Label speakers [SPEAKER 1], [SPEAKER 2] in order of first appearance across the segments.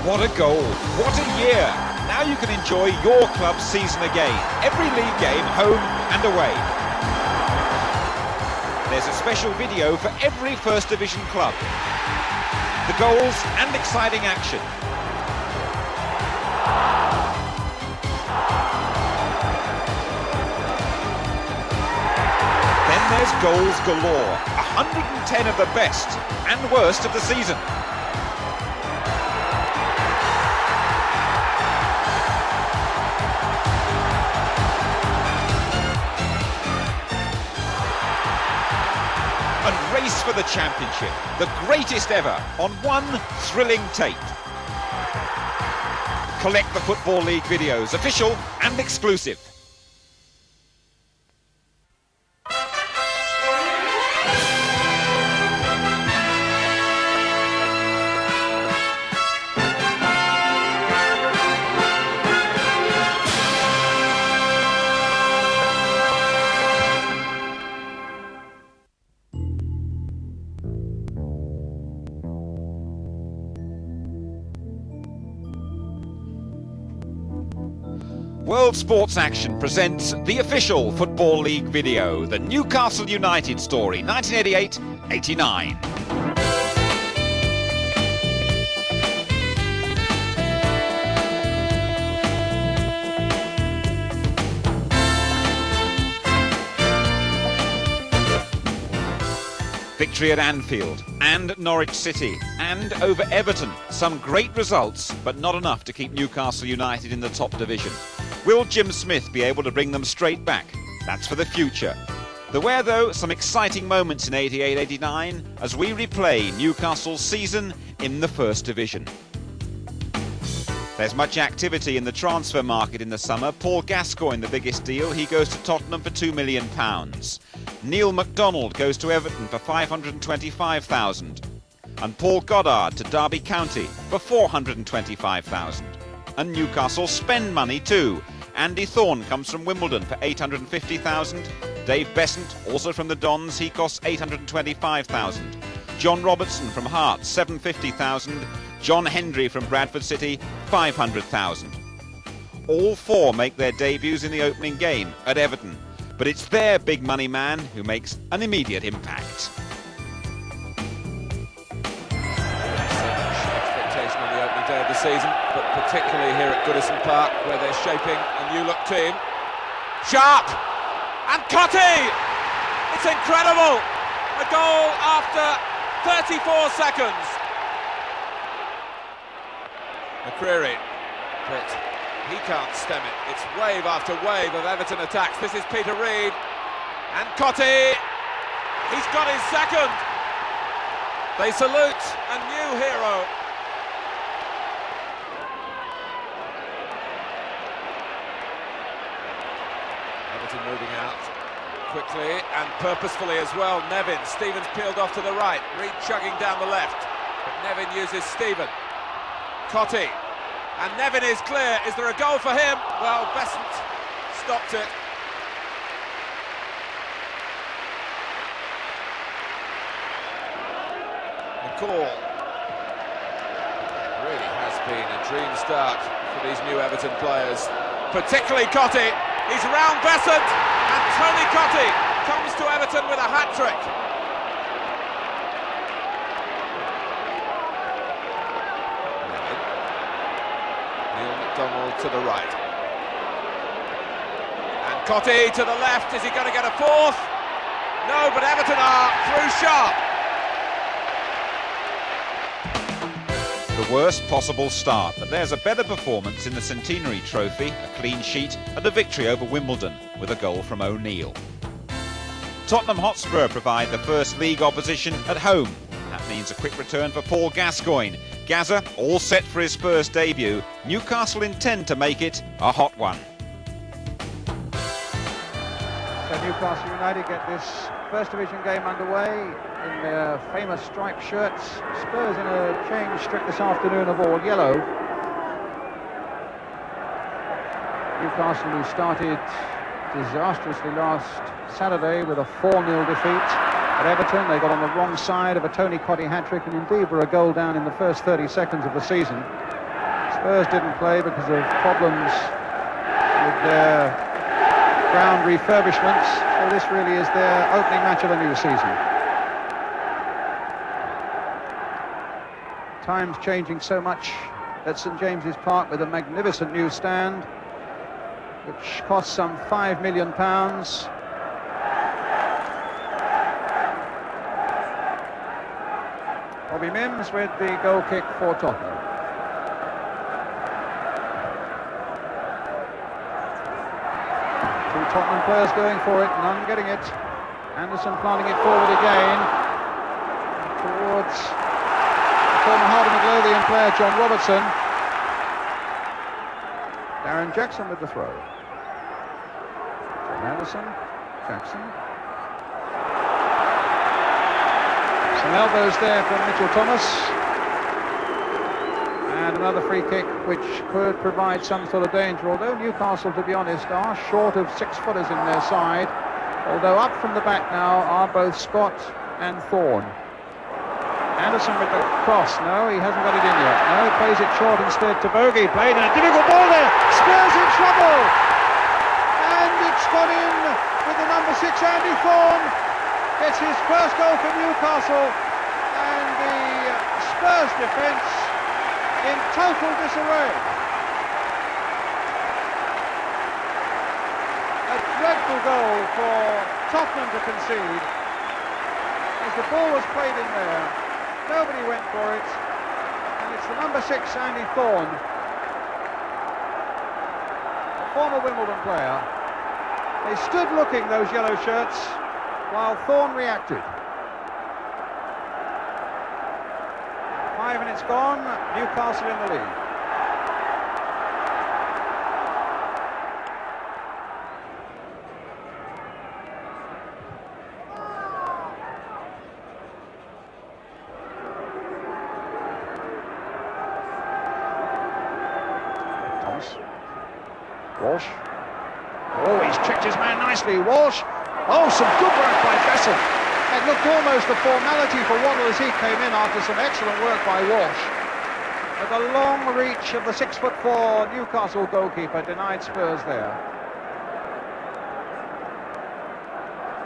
[SPEAKER 1] What a goal, what a year. Now you can enjoy your club's season again. Every league game, home and away. There's a special video for every First Division club. The goals and exciting action. Then there's goals galore. 110 of the best and worst of the season. And race for the championship, the greatest ever, on one thrilling tape. Collect the Football League videos, official and exclusive. World Sports Action presents the official Football League video, the Newcastle United story, 1988-89. Victory at Anfield and Norwich City and over Everton. Some great results, but not enough to keep Newcastle United in the top division. Will Jim Smith be able to bring them straight back? That's for the future. There were, though, some exciting moments in 88-89 as we replay Newcastle's season in the First Division. There's much activity in the transfer market in the summer. Paul Gascoigne, the biggest deal. He goes to Tottenham for £2 million. Neil MacDonald goes to Everton for £525,000. And Paul Goddard to Derby County for £425,000. And Newcastle spend money too. Andy Thorne comes from Wimbledon for £850,000. Dave Besant, also from the Dons, he costs £825,000. John Robertson from Hearts, £750,000. John Hendry from Bradford City, £500,000. All four make their debuts in the opening game at Everton, but it's their big money man who makes an immediate impact.
[SPEAKER 2] Expectation on the opening day of the season, but particularly here at Goodison Park, where they're shaping a new look team. Sharp and Cotty! It's incredible! A goal after 34 seconds. McCreary, but he can't stem it. It's wave after wave of Everton attacks. This is Peter Reid, and Cotty, he's got his second. They salute a new hero. Everton moving out quickly and purposefully as well. Nevin, Stevens peeled off to the right, Reid chugging down the left, but Nevin uses Stephen. Cotty, and Nevin is clear. Is there a goal for him? Well, Besant stopped it. McCall. It really has been a dream start for these new Everton players, particularly Cotty. He's round Besant, and Tony Cotty comes to Everton with a hat-trick. Donald to the right, and Cotty to the left. Is he going to get a fourth? No, but Everton are through sharp.
[SPEAKER 1] The worst possible start, but there's a better performance in the Centenary Trophy, a clean sheet and a victory over Wimbledon with a goal from O'Neill. Tottenham Hotspur provide the first league opposition at home. That means a quick return for Paul Gascoigne. Gazza, all set for his Spurs debut. Newcastle intend to make it a hot one.
[SPEAKER 3] So Newcastle United get this First Division game underway in their famous striped shirts. Spurs in a change strip this afternoon of all yellow. Newcastle, who started disastrously last Saturday with a 4-0 defeat at Everton. They got on the wrong side of a Tony Cotty hat-trick and indeed were a goal down in the first 30 seconds of the season. Spurs didn't play because of problems with their ground refurbishments, so this really is their opening match of the new season. Time's changing so much at St James's Park with a magnificent new stand, which costs some £5 million. Bobby Mims with the goal kick for Tottenham. Two Tottenham players going for it, none getting it. Anderson planting it forward again towards the former Harden Midlothian player John Robertson. Darren Jackson with the throw. John Anderson, Jackson. Some elbows there from Mitchell Thomas. And another free kick which could provide some sort of danger, although Newcastle, to be honest, are short of 6-footers in their side. Although up from the back now are both Scott and Thorne. Anderson with the cross. No, he hasn't got it in yet. No, he plays it short instead to Bogey. Played in a difficult ball there. Spurs in trouble. And it's gone in with the number 6, Andy Thorne. Gets his first goal for Newcastle. And the Spurs defence in total disarray. A dreadful goal for Tottenham to concede. As the ball was played in there, nobody went for it, and it's the number 6, Andy Thorne, a former Wimbledon player. They stood looking, those yellow shirts, while Thorne reacted. 5 minutes gone, Newcastle in the lead. Walsh. Oh, he's checked his man nicely. Walsh. Oh, some good work by Bessel. It looked almost a formality for Waddle as he came in after some excellent work by Walsh. But the long reach of the 6'4" Newcastle goalkeeper denied Spurs there.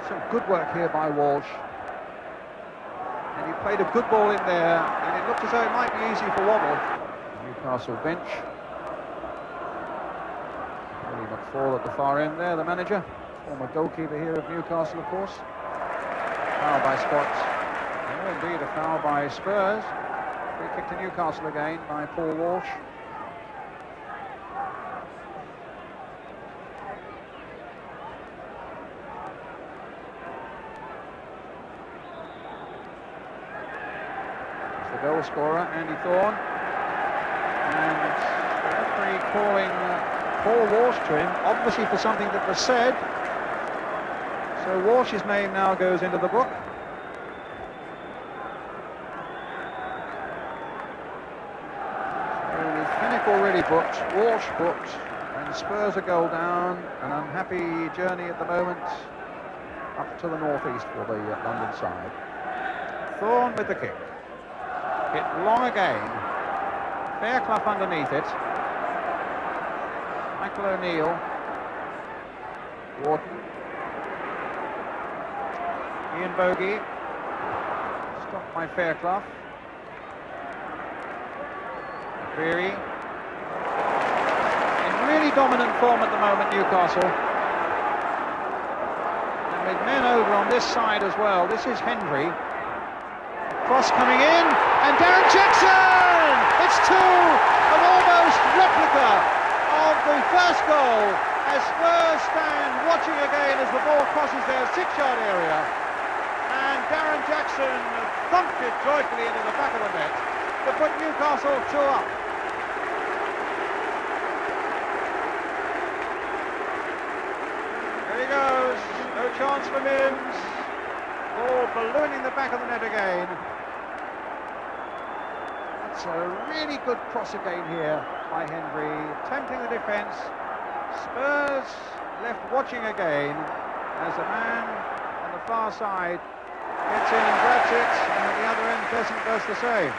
[SPEAKER 3] Some good work here by Walsh. And he played a good ball in there, and it looked as though it might be easy for Waddle. Newcastle bench. McFall at the far end there, the manager. Former goalkeeper here of Newcastle, of course. Foul by Scott. Oh, indeed, a foul by Spurs. Free kick to Newcastle again by Paul Walsh. It's the goal scorer, Andy Thorne. And the referee calling Paul Walsh to him, obviously for something that was said. So Walsh's name now goes into the book. So with Fenwick already booked, Walsh booked, and Spurs a goal down. An unhappy journey at the moment up to the northeast for the London side. Thorne with the kick. Hit long again. Fairclough underneath it. Michael O'Neill, Wharton, Ian Bogey, stopped by Fairclough, McCreary, in really dominant form at the moment, Newcastle, and with men over on this side as well. This is Hendry, cross coming in, and Darren Jackson! It's 2, an almost replica of the first goal, as Spurs stand watching again as the ball crosses their 6-yard area, and Darren Jackson thumped it joyfully into the back of the net to put Newcastle 2 up. There he goes, no chance for Mims, ball ballooning the back of the net again. That's a really good cross again here by Hendry, tempting the defence. Spurs left watching again as a man on the far side gets in and grabs it, and at the other end Pleasant does the same.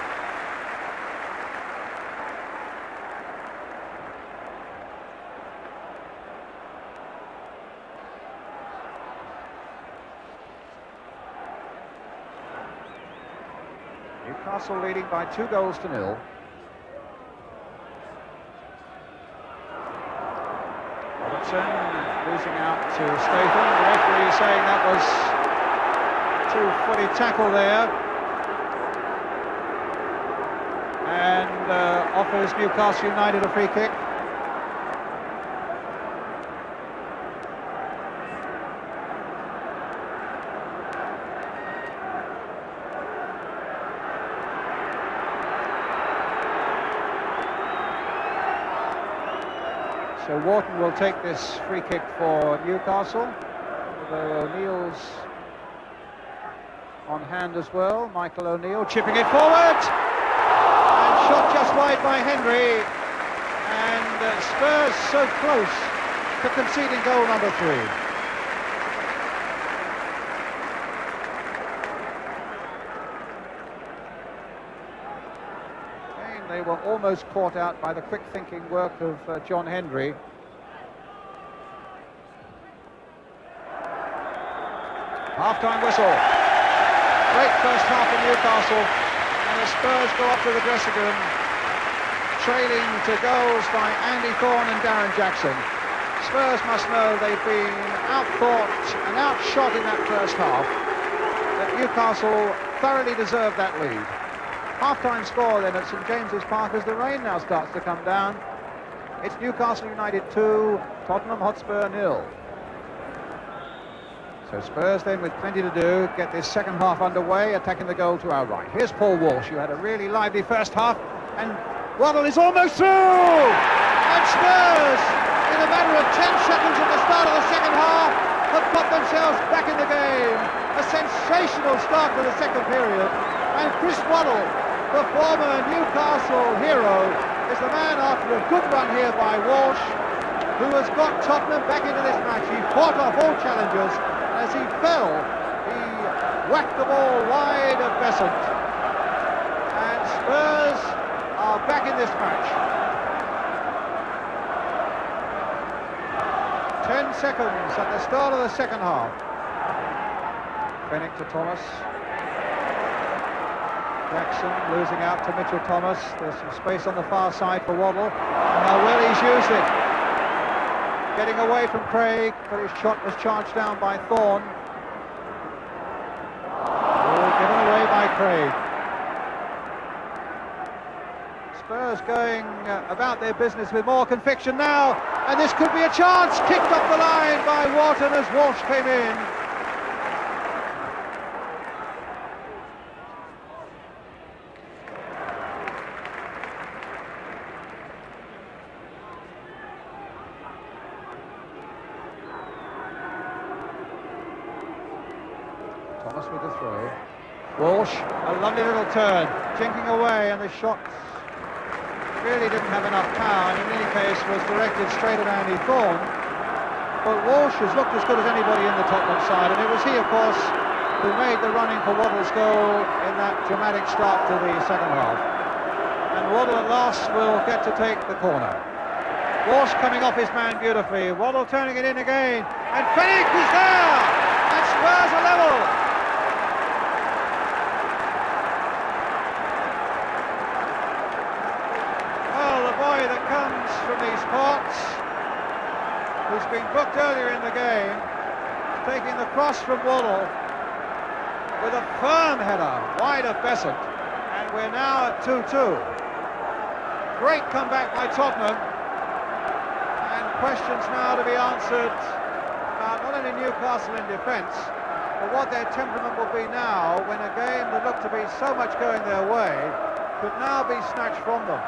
[SPEAKER 3] Newcastle leading by 2-0. Robertson losing out to Statham. The referee saying that was two-footy tackle there, and offers Newcastle United a free kick. So Wharton will take this free kick for Newcastle, although O'Neill's on hand as well. Michael O'Neill chipping it forward, and shot just wide by Henry, and Spurs so close to conceding goal number 3. They were almost caught out by the quick-thinking work of John Henry. Half-time whistle. Great first half in Newcastle, and the Spurs go up to the dressing room, trailing to goals by Andy Thorne and Darren Jackson. Spurs must know they've been outthought and outshot in that first half, that Newcastle thoroughly deserved that lead. Half-time score then at St James's Park as the rain now starts to come down. It's Newcastle United 2, Tottenham Hotspur 0. So Spurs then, with plenty to do, get this second half underway, attacking the goal to our right. Here's Paul Walsh, who had a really lively first half, and Waddle is almost through! And Spurs, in a matter of 10 seconds at the start of the second half, have put themselves back in the game. A sensational start to the second period, and Chris Waddle, the former Newcastle hero, is the man after a good run here by Walsh, who has got Tottenham back into this match. He fought off all challengers, and as he fell, he whacked the ball wide of Besant. And Spurs are back in this match. 10 seconds at the start of the second half. Fennick to Thomas. Jackson losing out to Mitchell Thomas. There's some space on the far side for Waddle. And how well he's used it. Getting away from Craig, but his shot was charged down by Thorne. Oh, given away by Craig. Spurs going about their business with more conviction now, and this could be a chance. Kicked off the line by Wharton as Walsh came in. Thomas with the throw. Walsh, a lovely little turn, jinking away, and the shot really didn't have enough power, and in any case was directed straight at Andy Thorne. But Walsh has looked as good as anybody in the Tottenham side, and it was he, of course, who made the running for Waddle's goal in that dramatic start to the second half. And Waddle at last will get to take the corner. Walsh coming off his man beautifully, Waddle turning it in again, and Fennick is there, and Spurs are level. That comes from these parts, who's been booked earlier in the game, taking the cross from Waddle with a firm header wide of Besant, and we're now at 2-2. Great comeback by Tottenham, and questions now to be answered about not only Newcastle in defence, but what their temperament will be now when a game that looked to be so much going their way could now be snatched from them.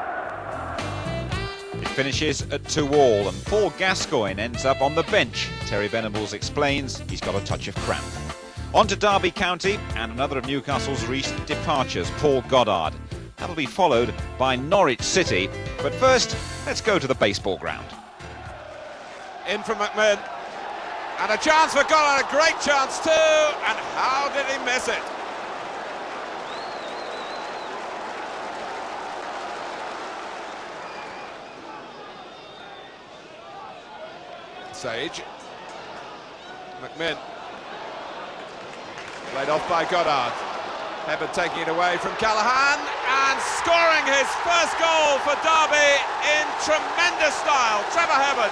[SPEAKER 1] Finishes at 2-2, and Paul Gascoigne ends up on the bench. Terry Venables explains he's got a touch of cramp. On to Derby County and another of Newcastle's recent departures, Paul Goddard. That'll be followed by Norwich City, but first let's go to the baseball ground.
[SPEAKER 2] In from McMahon, and a chance for Goddard, a great chance too, and how did he miss it? Sage, McMinn, played off by Goddard. Hebbert taking it away from Callaghan and scoring his first goal for Derby in tremendous style. Trevor Hebbert.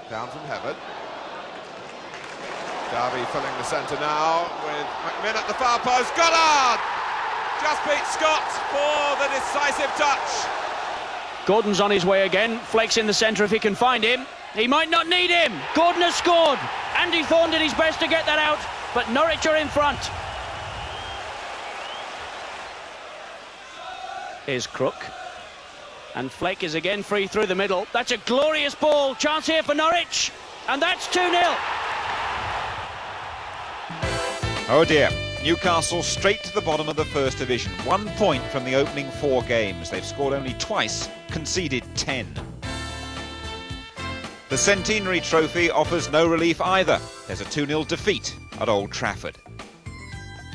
[SPEAKER 2] Down from Hebbert. Derby filling the centre now with McMinn at the far post. Goddard just beat Scott for the decisive touch.
[SPEAKER 4] Gordon's on his way again. Flex in the centre if he can find him. He might not need him. Gordon has scored. Andy Thorne did his best to get that out, but Norwich are in front. Here's Crook. And Fleck is again free through the middle. That's a glorious ball. Chance here for Norwich. And that's 2-0.
[SPEAKER 1] Oh dear. Newcastle straight to the bottom of the First Division. 1 point from the opening 4 games. They've scored only twice, conceded 10. The Centenary Trophy offers no relief either. There's a 2-0 defeat at Old Trafford.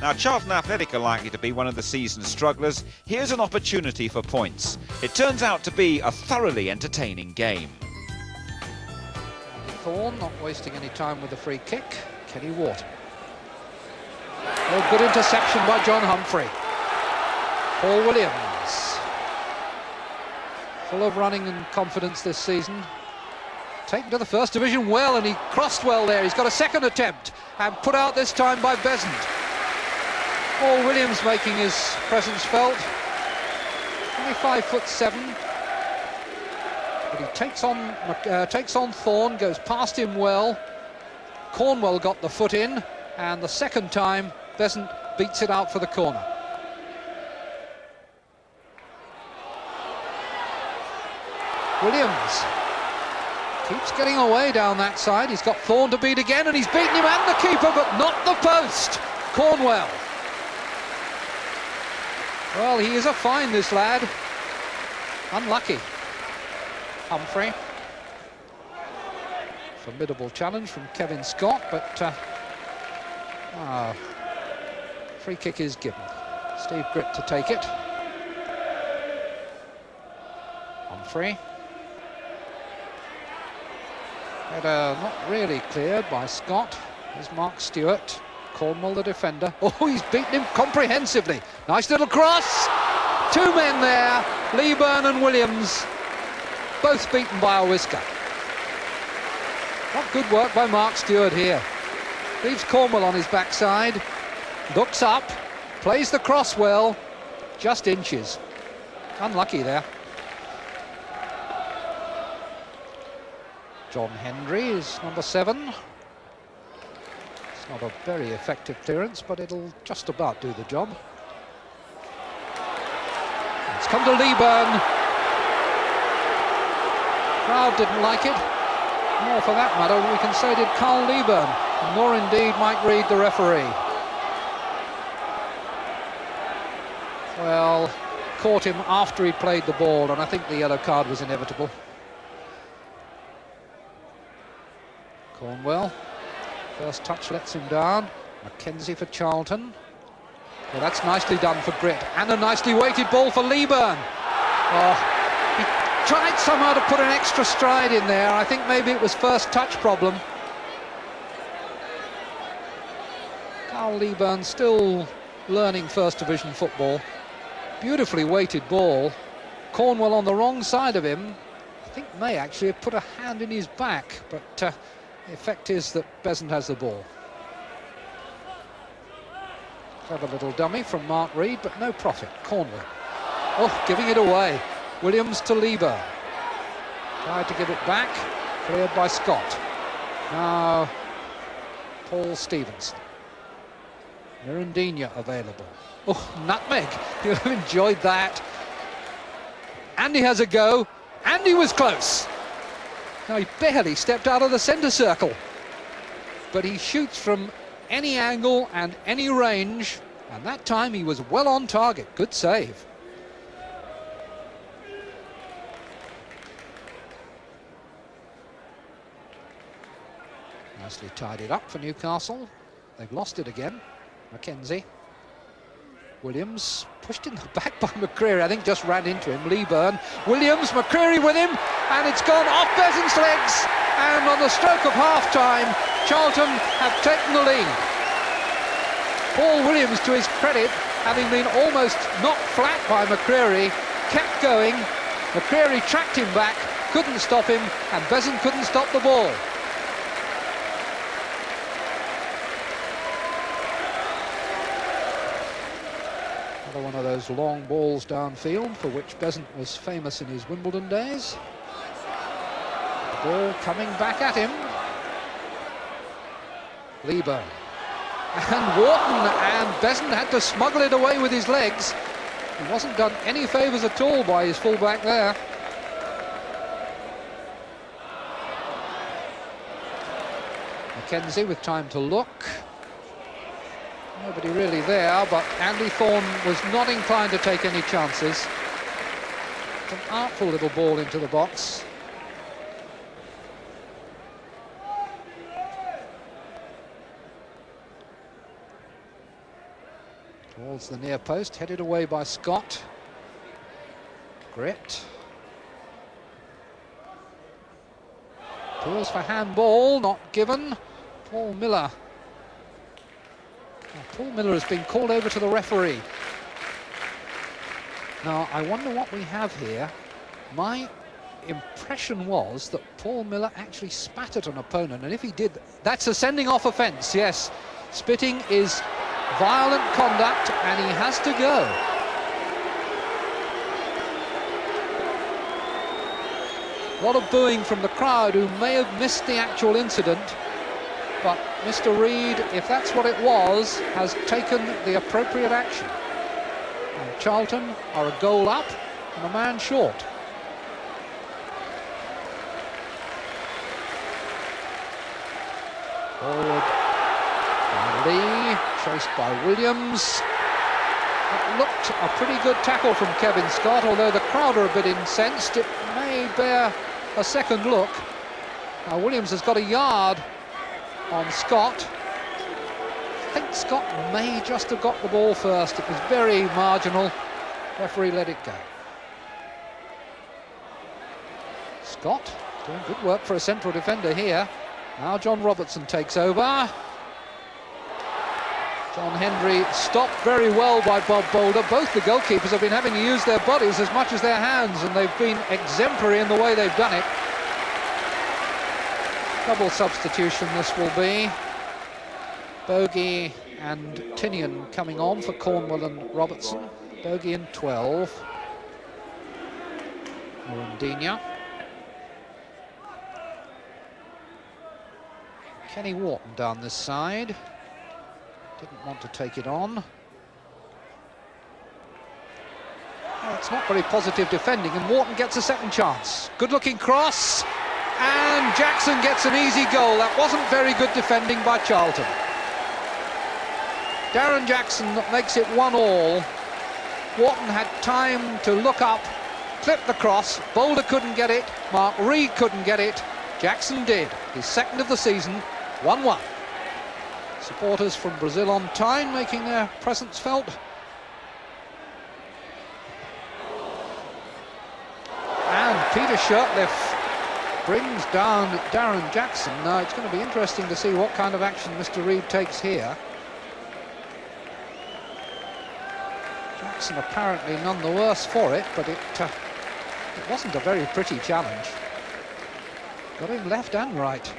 [SPEAKER 1] Now, Charlton Athletic are likely to be one of the season's strugglers. Here's an opportunity for points. It turns out to be a thoroughly entertaining game.
[SPEAKER 3] Thorne not wasting any time with the free kick. Kenny Wharton. Oh, good interception by John Humphrey. Paul Williams. Full of running and confidence this season. Taken to the First Division well, and he crossed well there. He's got a second attempt and put out this time by Besant. Paul Williams making his presence felt. Only 5'7", but he takes on Thorne, goes past him well. Cornwell got the foot in, and the second time Besant beats it out for the corner. Williams keeps getting away down that side. He's got Thorne to beat again, and he's beaten him and the keeper, but not the post. Cornwell. Well, he is a find, this lad. Unlucky. Humphrey. Formidable challenge from Kevin Scott, but free kick is given. Steve Gritt to take it. Humphrey. Header not really cleared by Scott. Here's Mark Stewart. Cornwell the defender. Oh, he's beaten him comprehensively. Nice little cross. 2 men there. Leeburn and Williams. Both beaten by a whisker. What good work by Mark Stewart here. Leaves Cornwell on his backside. Looks up. Plays the cross well. Just inches. Unlucky there. John Hendry is number 7. It's not a very effective clearance, but it'll just about do the job. It's come to Leeburn. Crowd didn't like it. Nor, for that matter, we can say did Carl Leeburn, nor indeed Mike Reid, the referee. Well, caught him after he played the ball, and I think the yellow card was inevitable. Cornwell, first touch lets him down. Mackenzie for Charlton. Well, that's nicely done for Gritt, and a nicely weighted ball for Leeburn. Oh, he tried somehow to put an extra stride in there. I think maybe it was first touch problem. Carl Leeburn still learning First Division football. Beautifully weighted ball. Cornwell on the wrong side of him. I think may actually have put a hand in his back, but the effect is that Besant has the ball. Clever little dummy from Mark Reid, but no profit. Cornwell. Oh, giving it away. Williams to Leeburn. Tried to give it back. Cleared by Scott. Now, Paul Stevenson. Mirandinha available. Oh, nutmeg. You have enjoyed that. Andy has a go. Andy was close. Now, he barely stepped out of the centre circle. But he shoots from any angle and any range. And that time he was well on target. Good save. Nicely tied it up for Newcastle. They've lost it again. Mackenzie.
[SPEAKER 5] Williams pushed in the back by McCreary, I think just ran into him. Leeburn, Williams, McCreary with him, and it's gone off Besant's legs, and on the stroke of half-time, Charlton have taken the lead. Paul Williams, to his credit, having been almost knocked flat by McCreary, kept going. McCreary tracked him back, couldn't stop him, and Besant couldn't stop the ball. Another one of those long balls downfield for which Besant was famous in his Wimbledon days. The ball coming back at him. Leeburn. And Wharton, and Besant had to smuggle it away with his legs. He wasn't done any favours at all by his fullback there. Mackenzie with time to look. Nobody really there, but Andy Thorne was not inclined to take any chances. It's an artful little ball into the box. Towards the near post, headed away by Scott. Grit. Pulls for handball, not given. Paul Miller. Now, Paul Miller has been called over to the referee. Now, I wonder what we have here. My impression was that Paul Miller actually spat at an opponent, and if he did, that's a sending off offence, yes. Spitting is violent conduct, and he has to go. A lot of booing from the crowd, who may have missed the actual incident, but Mr. Reid, if that's what it was, has taken the appropriate action. And Charlton are a goal up and a man short. Forward by Lee, chased by Williams. It looked a pretty good tackle from Kevin Scott, although the crowd are a bit incensed. It may bear a second look. Now Williams has got a yard on Scott. I think Scott may just have got the ball first. It was very marginal. Referee let it go. Scott doing good work for a central defender here. Now John Robertson takes over. John Hendry stopped very well by Bob Boulder. Both the goalkeepers have been having to use their bodies as much as their hands, and they've been exemplary in the way they've done it. Double substitution this will be. Bogey and Tinian coming on for Cornwell and Robertson. Bogey in 12. Morandinha. Kenny Wharton down this side. Didn't want to take it on. Well, it's not very positive defending, and Wharton gets a second chance. Good looking cross, and Jackson gets an easy goal. That wasn't very good defending by Charlton. Darren Jackson makes it 1-1. Wharton had time to look up, clip the cross. Boulder couldn't get it, Mark Reid couldn't get it. Jackson did, his second of the season. 1-1. Supporters from Brazil on Tyne making their presence felt. And Peter Shirtliff brings down Darren Jackson. Now it's going to be interesting to see what kind of action Mr. Reid takes here. Jackson apparently none the worse for it, but it wasn't a very pretty challenge. Got him left and right.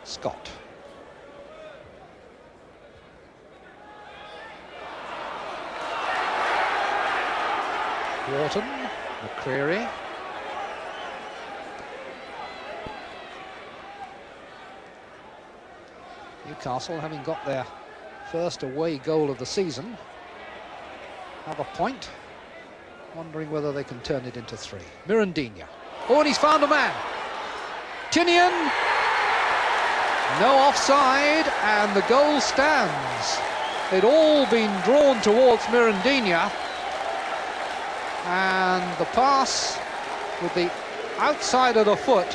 [SPEAKER 5] Scott. Wharton, McCreary. Newcastle, having got their first away goal of the season, have a point, wondering whether they can turn it into 3. Mirandinha. Oh, and he's found a man. Tinian. No offside, and the goal stands. They'd all been drawn towards Mirandinha, and the pass with the outside of the foot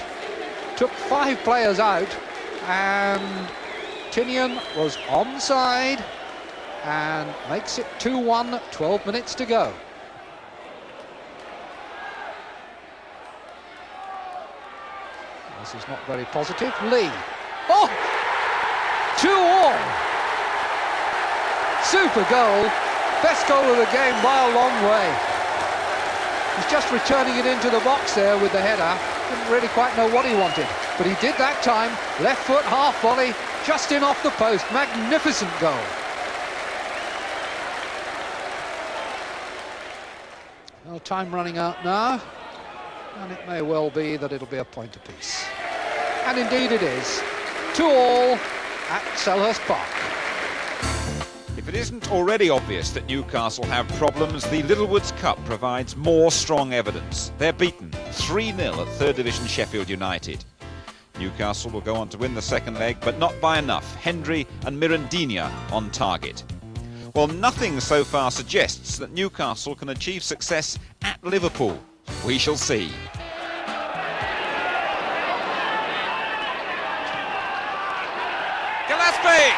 [SPEAKER 5] took 5 players out, and Tinian was onside and makes it 2-1, 12 minutes to go. This is not very positive. Lee. Oh! 2-2. Super goal. Best goal of the game by a long way. He's just returning it into the box there with the header. Didn't really quite know what he wanted, but he did that time. Left foot, half volley, just in off the post. Magnificent goal. Well, time running out now, and it may well be that it'll be a point apiece. And indeed it is. 2-2 at Selhurst Park.
[SPEAKER 1] If it isn't already obvious that Newcastle have problems, the Littlewoods Cup provides more strong evidence. They're beaten 3-0 at 3rd Division Sheffield United. Newcastle will go on to win the second leg, but not by enough. Hendry and Mirandinha on target. Well, nothing so far suggests that Newcastle can achieve success at Liverpool. We shall see.
[SPEAKER 2] Gillespie!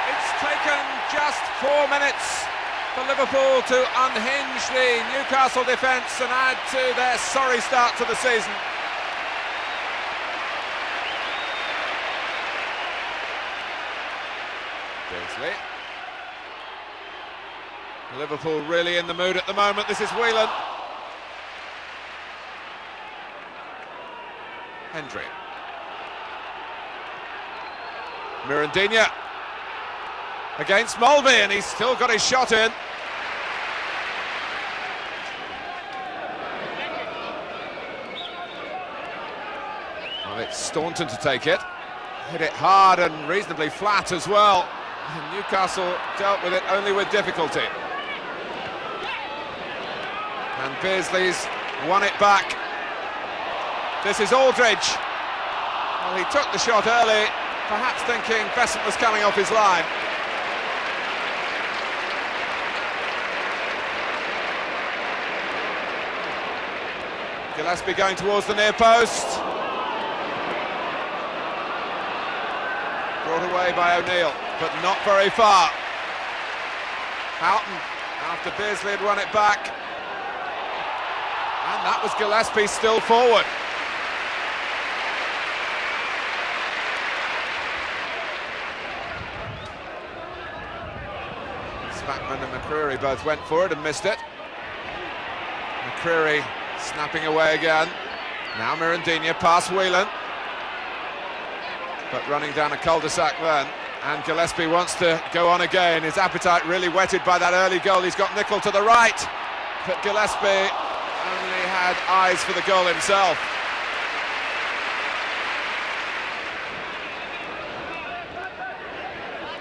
[SPEAKER 2] It's taken just 4 minutes for Liverpool to unhinge the Newcastle defence and add to their sorry start to the season. Beardsley. Liverpool really in the mood at the moment. This is Whelan. Hendry. Mirandinha against Mulvey, and he's still got his shot in. Well, it's Staunton to take it. Hit it hard and reasonably flat as well. And Newcastle dealt with it only with difficulty. And Beardsley's won it back. This is Aldridge. Well, he took the shot early, perhaps thinking Besant was coming off his line. Gillespie going towards the near post. Brought away by O'Neill, but not very far. Houghton, after Beardsley had run it back. And that was Gillespie still forward. Spackman and McCreary both went for it and missed it. McCreary snapping away again. Now Mirandinha past Whelan. But running down a cul-de-sac then. And Gillespie wants to go on again. His appetite really whetted by that early goal. He's got Nicol to the right. But Gillespie only had eyes for the goal himself.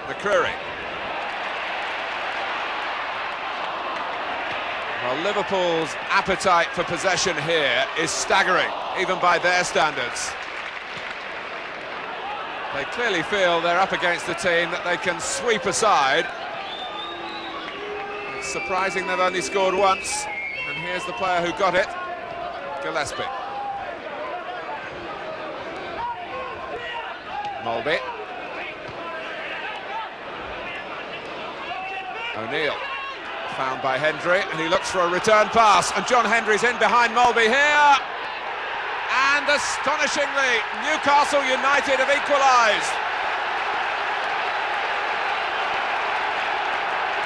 [SPEAKER 2] McCreary. Well, Liverpool's appetite for possession here is staggering, even by their standards. They clearly feel they're up against a team that they can sweep aside. It's surprising they've only scored once. And here's the player who got it, Gillespie. Mulvey. O'Neill. Found by Hendry, and he looks for a return pass, and John Hendry's in behind Mulvey here, and astonishingly Newcastle United have equalised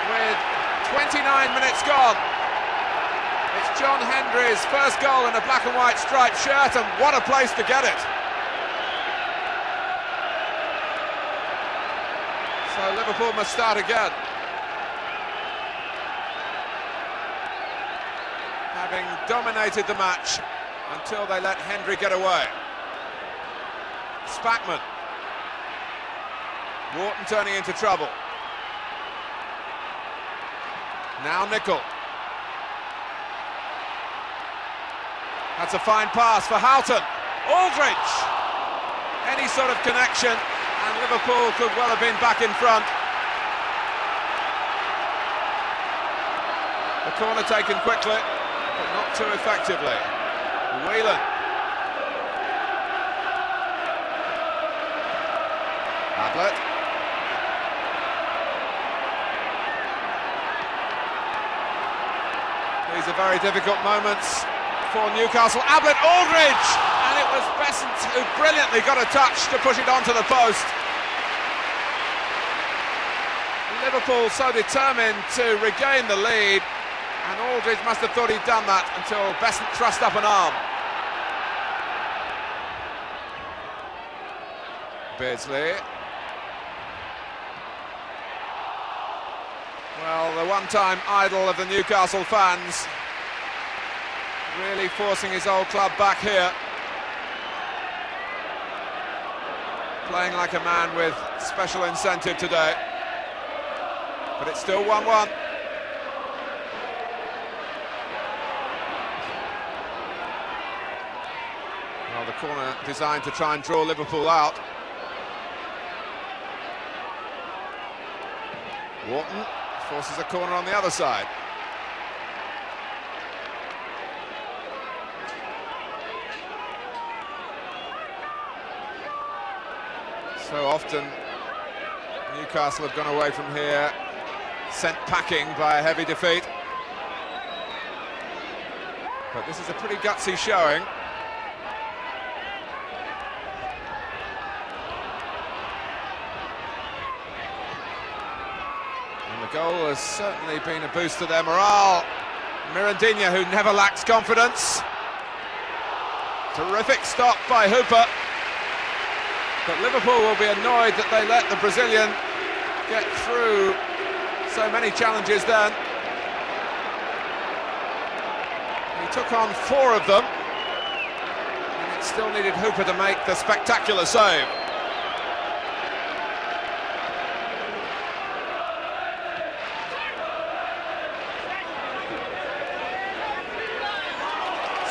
[SPEAKER 2] with 29 minutes gone. It's John Hendry's first goal in a black and white striped shirt, and what a place to get it. So Liverpool must start again. Having dominated the match until they let Hendry get away. Spackman. Wharton turning into trouble. Now Nicol. That's a fine pass for Houghton. Aldridge. Any sort of connection, and Liverpool could well have been back in front. The corner taken quickly, but not too effectively. Whelan. Ablett. These are very difficult moments for Newcastle. Ablett, Aldridge! And it was Besant who brilliantly got a touch to push it onto the post. Liverpool so determined to regain the lead, and Aldridge must have thought he'd done that until Besant thrust up an arm. Beardsley. Well, the one-time idol of the Newcastle fans, really forcing his old club back here. Playing like a man with special incentive today. But it's still 1-1. Well, the corner designed to try and draw Liverpool out. Wharton forces a corner on the other side. So often Newcastle have gone away from here sent packing by a heavy defeat. But this is a pretty gutsy showing. And the goal has certainly been a boost to their morale. Mirandinha, who never lacks confidence. Terrific stop by Hooper. But Liverpool will be annoyed that they let the Brazilian get through so many challenges then. He took on 4 of them, and it still needed Hooper to make the spectacular save.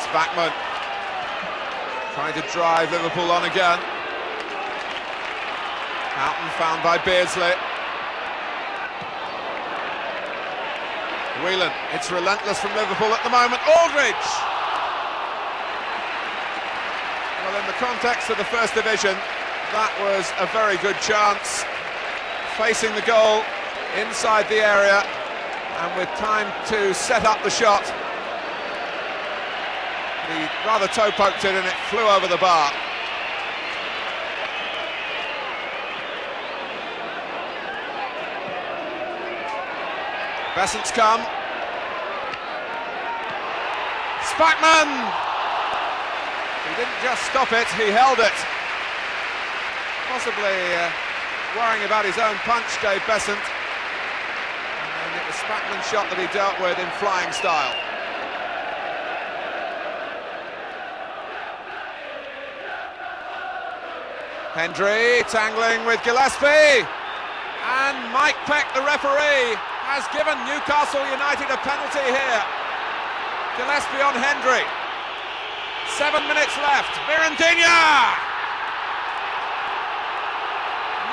[SPEAKER 2] Spackman trying to drive Liverpool on again. Houghton found by Beardsley. Whelan, it's relentless from Liverpool at the moment. Aldridge! Well, in the context of the First Division, that was a very good chance. Facing the goal inside the area, and with time to set up the shot. He rather toe-poked it and it flew over the bar. Besant's come. Spackman! He didn't just stop it, he held it. Possibly worrying about his own punch, Dave Besant. And it was Spackman's shot that he dealt with in flying style. Hendry tangling with Gillespie. And Mike Peck, the referee, has given Newcastle United a penalty here. Gillespie on Hendry. 7 minutes left. Mirandinha!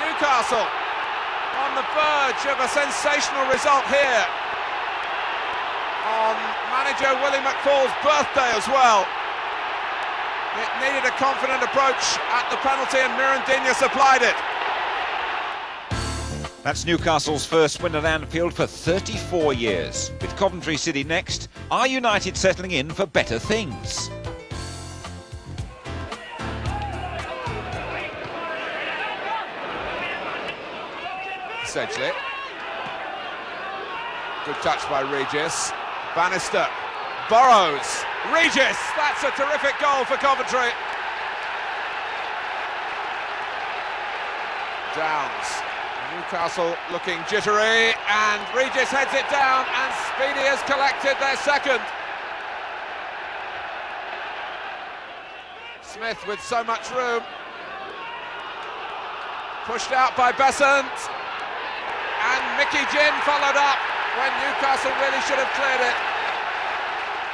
[SPEAKER 2] Newcastle on the verge of a sensational result here. On manager Willie McFall's birthday as well. It needed a confident approach at the penalty, and Mirandinha supplied it.
[SPEAKER 1] That's Newcastle's first win at Anfield for 34 years. With Coventry City next, are United settling in for better things?
[SPEAKER 2] Sedgley. Good touch by Regis. Bannister. Burrows. Regis! That's a terrific goal for Coventry. Downs. Newcastle looking jittery, and Regis heads it down, and Speedy has collected their second. Smith with so much room. Pushed out by Besant. And Mickey Ginn followed up when Newcastle really should have cleared it.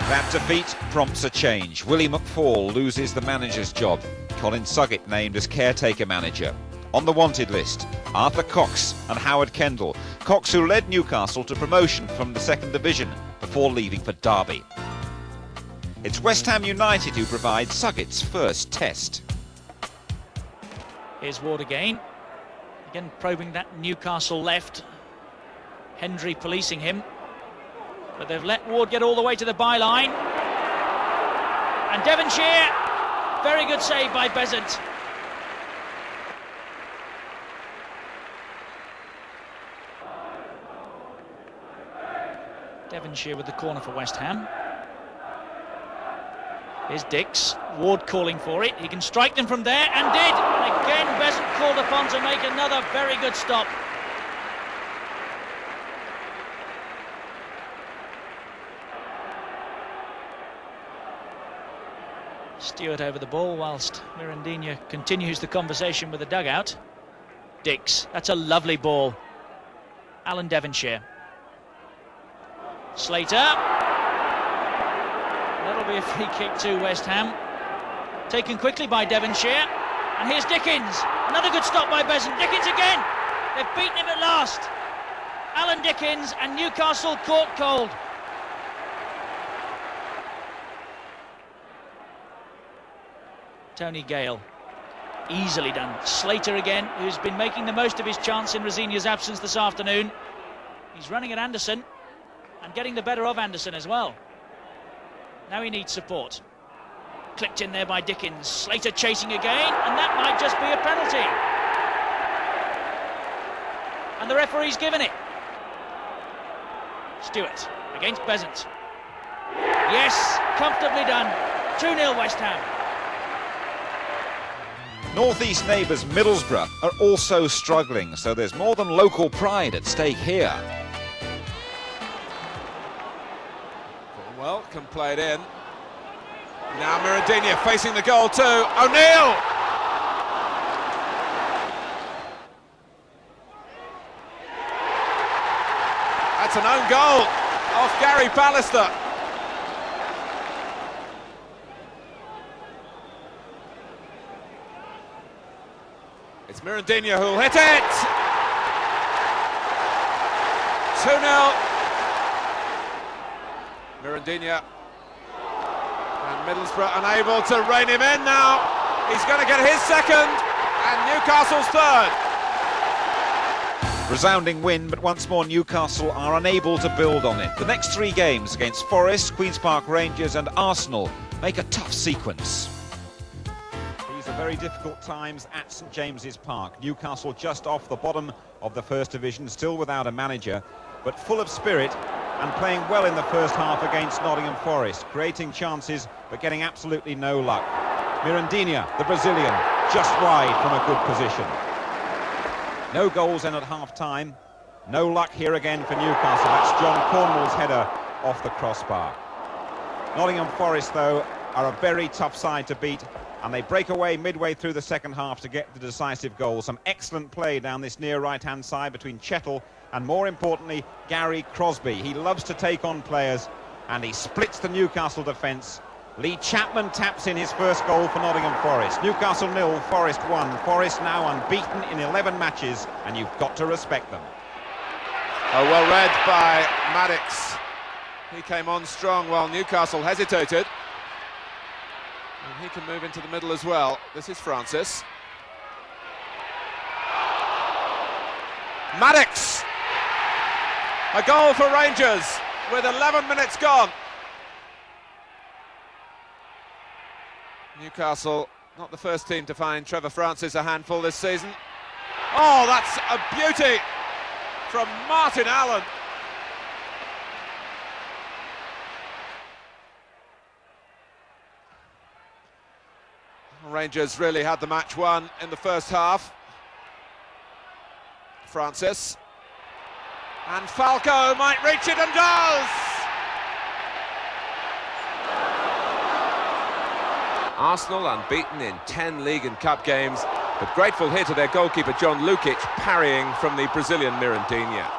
[SPEAKER 1] That defeat prompts a change. Willie McFall loses the manager's job. Colin Suggett named as caretaker manager. On the wanted list, Arthur Cox and Howard Kendall. Cox, who led Newcastle to promotion from the second division before leaving for Derby. It's West Ham United who provide Suggett's first test.
[SPEAKER 4] Here's Ward again. Again, probing that Newcastle left. Hendry policing him. But they've let Ward get all the way to the byline. And Devonshire, very good save by Besant. Devonshire with the corner for West Ham. Here's Dix, Ward calling for it. He can strike them from there, and did. And again, Besant called upon to make another very good stop. Stewart over the ball whilst Mirandinha continues the conversation with the dugout. Dix, that's a lovely ball. Alan Devonshire. Slater. That'll be a free kick to West Ham. Taken quickly by Devonshire. And here's Dickens. Another good stop by Besant. Dickens again. They've beaten him at last. Alan Dickens, and Newcastle caught cold. Tony Gale. Easily done. Slater again, who's been making the most of his chance in Rosinia's absence this afternoon. He's running at Anderson and getting the better of Anderson as well. Now he needs support. Clipped in there by Dickens. Slater chasing again, and that might just be a penalty. And the referee's given it. Stewart against Besant. Yes, comfortably done. 2-0 West Ham.
[SPEAKER 1] North-East neighbours Middlesbrough are also struggling, so there's more than local pride at stake here.
[SPEAKER 2] Well, can play it in. Now Mirandinha facing the goal too. O'Neill! That's an own goal off Gary Pallister. It's Mirandinha who'll hit it! 2-0. Mirandinha, and Middlesbrough unable to rein him in now. He's going to get his second, and Newcastle's third.
[SPEAKER 1] Resounding win, but once more Newcastle are unable to build on it. The next three games against Forest, Queen's Park Rangers and Arsenal make a tough sequence. These are very difficult times at St James's Park. Newcastle just off the bottom of the First Division, still without a manager, but full of spirit and playing well in the first half against Nottingham Forest, creating chances but getting absolutely no luck. Mirandinha, the Brazilian, just wide from a good position. No goals in at half-time. No luck here again for Newcastle. That's John Cornwall's header off the crossbar. Nottingham Forest, though, are a very tough side to beat, and they break away midway through the second half to get the decisive goal. Some excellent play down this near right-hand side between Chettle and, more importantly, Gary Crosby. He loves to take on players, and he splits the Newcastle defence. Lee Chapman taps in his first goal for Nottingham Forest. Newcastle 0, Forest 1. Forest now unbeaten in 11 matches, and you've got to respect them.
[SPEAKER 2] Oh, well read by Maddox. He came on strong while Newcastle hesitated. And he can move into the middle as well. This is Francis. Maddox! A goal for Rangers with 11 minutes gone. Newcastle, not the first team to find Trevor Francis a handful this season. Oh, that's a beauty from Martin Allen. Rangers really had the match won in the first half. Francis. And Falco might reach it and does! Arsenal unbeaten in 10 league and cup games, but grateful here to their goalkeeper John Lukic parrying from the Brazilian Mirandinha.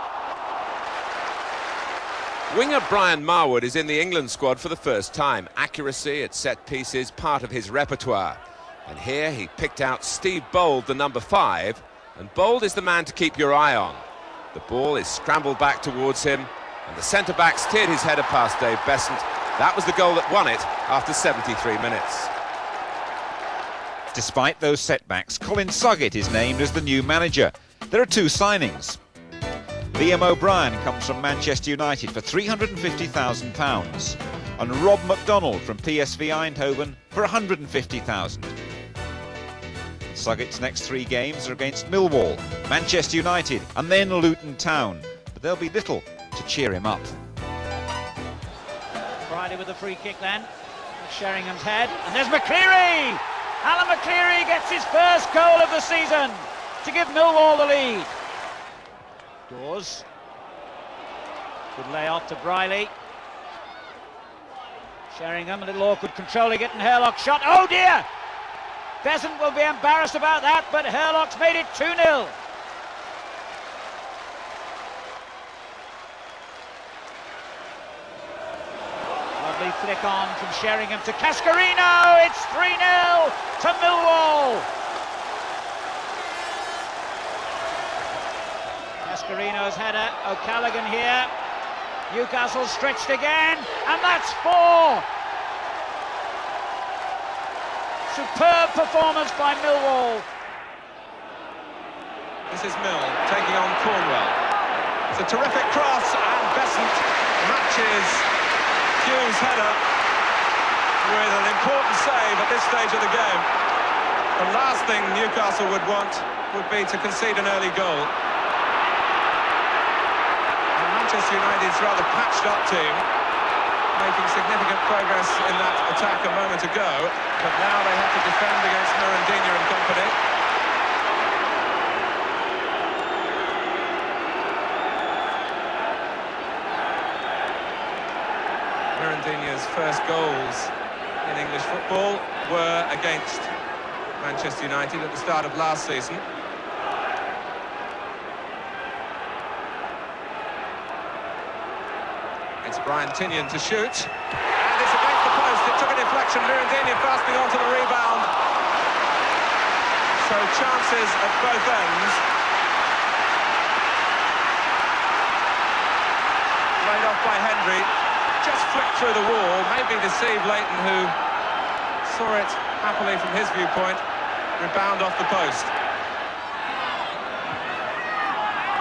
[SPEAKER 2] Winger Brian Marwood is in the England squad for the first time. Accuracy at set pieces, part of his repertoire. And here he picked out Steve Bold, the number 5, and Bold is the man to keep your eye on. The ball is scrambled back towards him, and the centre-back steered his header past Dave Besant. That was the goal that won it after 73 minutes.
[SPEAKER 1] Despite those setbacks, Colin Suggett is named as the new manager. There are two signings. Liam O'Brien comes from Manchester United for £350,000 and Rob McDonald from PSV Eindhoven for £150,000. Suggett's next three games are against Millwall, Manchester United and then Luton Town, but there'll be little to cheer him up.
[SPEAKER 4] Friday with the free kick then. Sheringham's head, and there's McCleary! Alan McCleary gets his first goal of the season to give Millwall the lead. Dawes. Good layoff to Briley. Sheringham, a little awkward controlling it, and Herlock shot. Oh dear! Besant will be embarrassed about that, but Herlock's made it 2-0. Lovely flick on from Sheringham to Cascarino. It's 3-0 to Millwall. Cascarino's header. O'Callaghan here. Newcastle stretched again, and that's 4. Superb performance by Millwall.
[SPEAKER 2] This is Mill taking on Cornwell. It's a terrific cross, and Besant matches Hugh's header with an important save at this stage of the game. The last thing Newcastle would want would be to concede an early goal. And Manchester United's rather patched up team, making significant progress in that attack a moment ago, but now they have to defend against Mirandinha and company. Mirandinha's first goals in English football were against Manchester United at the start of last season. It's Brian Tinian to shoot, and it's against the post. It took a deflection. Mirandinha fastening onto the rebound. So chances at both ends. Laid off by Hendry. Just flicked through the wall, maybe deceived Leighton, who saw it happily from his viewpoint. Rebound off the post.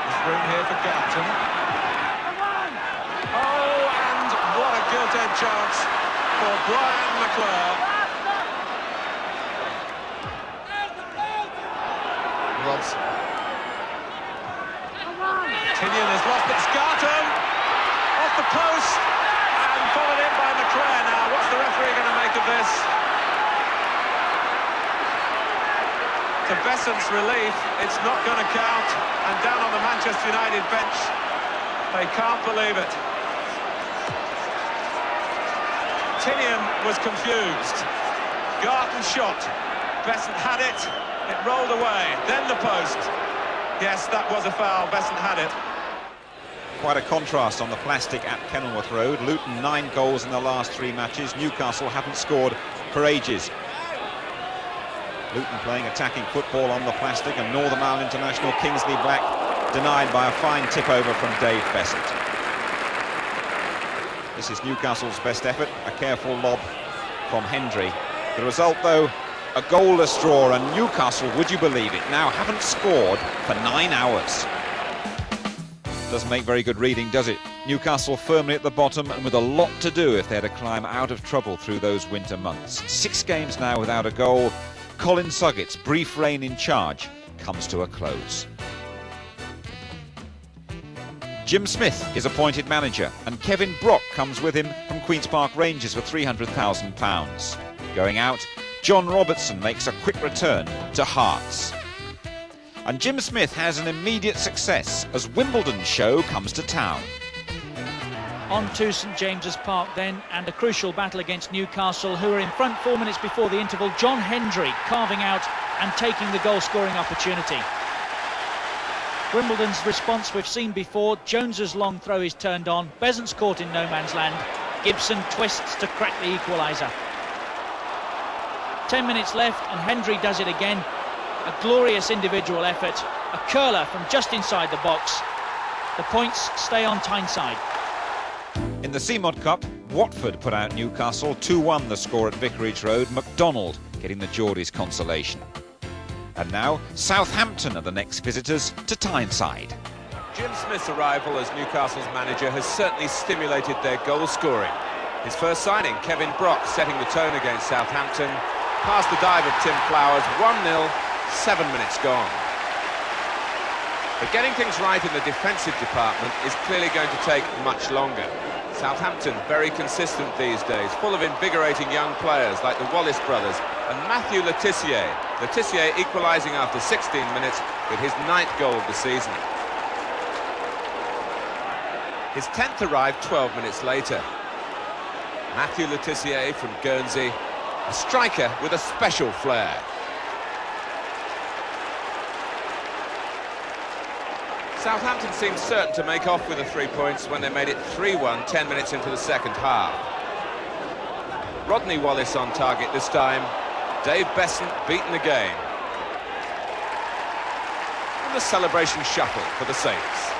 [SPEAKER 2] There's room here for Garton. Oh, and what a gilt-edged chance for Brian McClure. Robson. Tinian has lost it. Garton off the post. Followed in by McClure now. What's the referee going to make of this? To Besant's relief, it's not going to count. And down on the Manchester United bench, they can't believe it. Tinian was confused. Garton shot. Besant had it. It rolled away. Then the post. Yes, that was a foul. Besant had it.
[SPEAKER 1] Quite a contrast on the plastic at Kenilworth Road. Luton 9 goals in the last 3 matches. Newcastle haven't scored for ages. Luton playing attacking football on the plastic, and Northern Ireland international Kingsley Black denied by a fine tip over from Dave Besant. This is Newcastle's best effort, a careful lob from Hendry. The result though, a goalless draw, and Newcastle, would you believe it, now haven't scored for 9 hours. Doesn't make very good reading, does it? Newcastle firmly at the bottom and with a lot to do if they're to climb out of trouble through those winter months. 6 games now without a goal. Colin Suggett's brief reign in charge comes to a close. Jim Smith is appointed manager, and Kevin Brock comes with him from Queen's Park Rangers for £300,000. Going out, John Robertson makes a quick return to Hearts. And Jim Smith has an immediate success as Wimbledon's show comes to town.
[SPEAKER 4] On to St James's Park then, and a crucial battle against Newcastle, who are in front 4 minutes before the interval. John Hendry carving out and taking the goal-scoring opportunity. Wimbledon's response we've seen before. Jones's long throw is turned on. Besant's caught in no man's land. Gibson twists to crack the equaliser. 10 minutes left, and Hendry does it again. A glorious individual effort, a curler from just inside the box. The points stay on Tyneside.
[SPEAKER 1] In the CMOD Cup, Watford put out Newcastle 2-1 the score at Vicarage Road. McDonald getting the Geordies consolation. And now, Southampton are the next visitors to Tyneside.
[SPEAKER 2] Jim Smith's arrival as Newcastle's manager has certainly stimulated their goal scoring. His first signing, Kevin Brock, setting the tone against Southampton. Past the dive of Tim Flowers, 1-0, 7 minutes gone. But getting things right in the defensive department is clearly going to take much longer. Southampton very consistent these days, full of invigorating young players like the Wallace brothers and Matthew Le Tissier. Le Tissier equalising after 16 minutes with his 9th goal of the season. His 10th arrived 12 minutes later. Matthew Le Tissier from Guernsey, a striker with a special flair. Southampton seemed certain to make off with the 3 points when they made it 3-1 10 minutes into the second half. Rodney Wallace on target this time. Dave Besant beaten again. And the celebration shuffle for the Saints.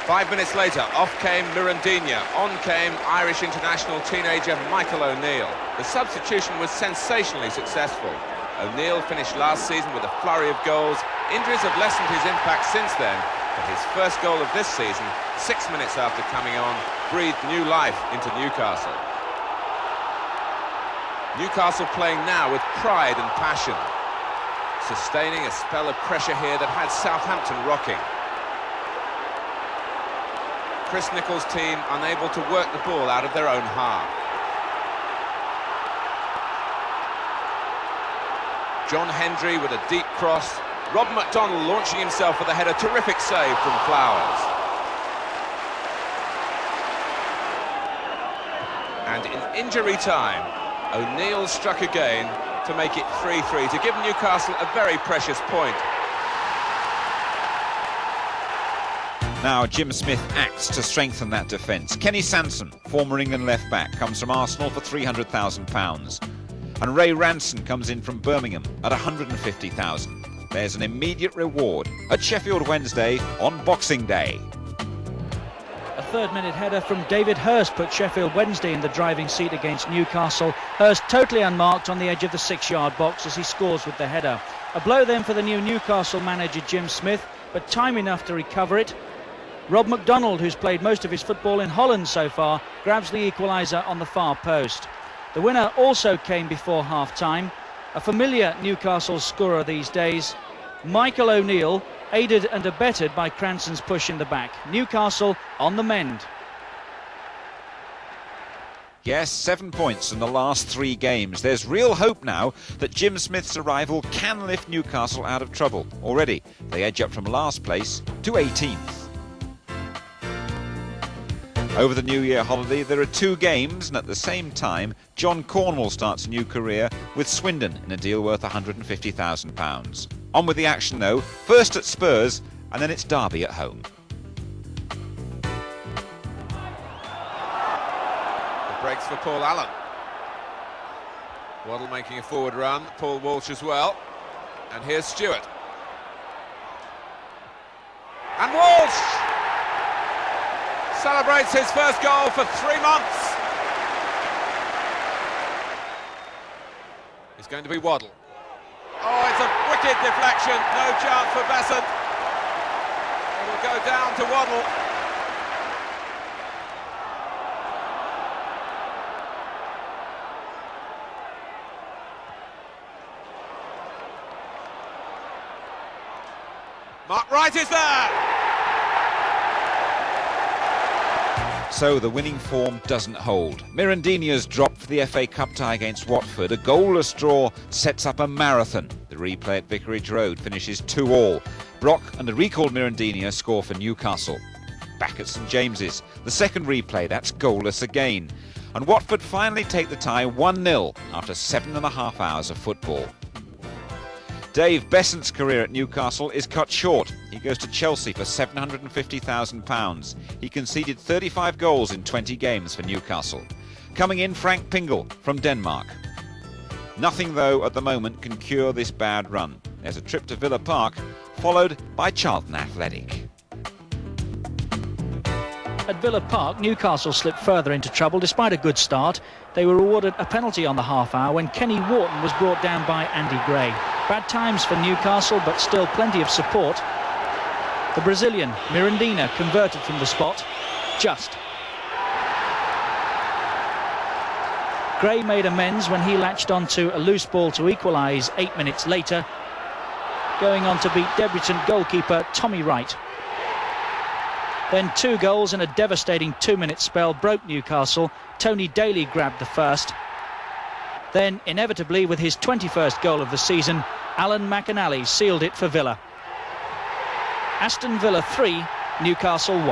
[SPEAKER 2] 5 minutes later, off came Mirandinha, on came Irish international teenager Michael O'Neill. The substitution was sensationally successful. O'Neill finished last season with a flurry of goals. Injuries have lessened his impact since then, but his first goal of this season, 6 minutes after coming on, breathed new life into Newcastle. Newcastle playing now with pride and passion, sustaining a spell of pressure here that had Southampton rocking. Chris Nicholls' team unable to work the ball out of their own half. John Hendry with a deep cross. Rob McDonald launching himself for the header. Terrific save from Flowers. And in injury time, O'Neill struck again to make it 3-3, to give Newcastle a very precious point.
[SPEAKER 1] Now Jim Smith acts to strengthen that defence. Kenny Sansom, former England left-back, comes from Arsenal for £300,000. And Ray Ranson comes in from Birmingham at £150,000. There's an immediate reward at Sheffield Wednesday on Boxing Day.
[SPEAKER 4] A third-minute header from David Hurst put Sheffield Wednesday in the driving seat against Newcastle. Hurst totally unmarked on the edge of the 6-yard box as he scores with the header. A blow then for the new Newcastle manager Jim Smith, but time enough to recover it. Rob McDonald, who's played most of his football in Holland so far, grabs the equaliser on the far post. The winner also came before half-time. A familiar Newcastle scorer these days, Michael O'Neill, aided and abetted by Cranston's push in the back. Newcastle on the mend.
[SPEAKER 1] Yes, 7 points in the last 3 games. There's real hope now that Jim Smith's arrival can lift Newcastle out of trouble. Already, they edge up from last place to 18th. Over the New Year holiday, there are 2 games, and at the same time, John Cornwall starts a new career with Swindon in a deal worth £150,000. On with the action, though. First at Spurs, and then it's Derby at home.
[SPEAKER 2] The breaks for Paul Allen. Waddle making a forward run, Paul Walsh as well. And here's Stewart. And Walsh celebrates his first goal for 3 months. It's going to be Waddle. Oh, it's a wicked deflection. No chance for Besant. It'll go down to Waddle. Mark Wright is there.
[SPEAKER 1] So the winning form doesn't hold. Mirandinha's dropped for the FA Cup tie against Watford. A goalless draw sets up a marathon. The replay at Vicarage Road finishes 2-2. Brock and a recalled Mirandinha score for Newcastle. Back at St James's, the second replay, that's goalless again. And Watford finally take the tie 1-0 after 7.5 hours of football. Dave Besant's career at Newcastle is cut short. He goes to Chelsea for £750,000. He conceded 35 goals in 20 games for Newcastle. Coming in, Frank Pingle from Denmark. Nothing, though, at the moment can cure this bad run. There's a trip to Villa Park, followed by Charlton Athletic.
[SPEAKER 4] At Villa Park, Newcastle slipped further into trouble despite a good start. They were awarded a penalty on the half hour when Kenny Wharton was brought down by Andy Gray. Bad times for Newcastle, but still plenty of support. The Brazilian, Mirandina, converted from the spot. Just. Gray made amends when he latched onto a loose ball to equalise 8 minutes later, going on to beat debutant goalkeeper Tommy Wright. Then 2 goals in a devastating 2-minute spell broke Newcastle. Tony Daly grabbed the first. Then, inevitably, with his 21st goal of the season, Alan McInally sealed it for Villa. Aston Villa 3, Newcastle 1.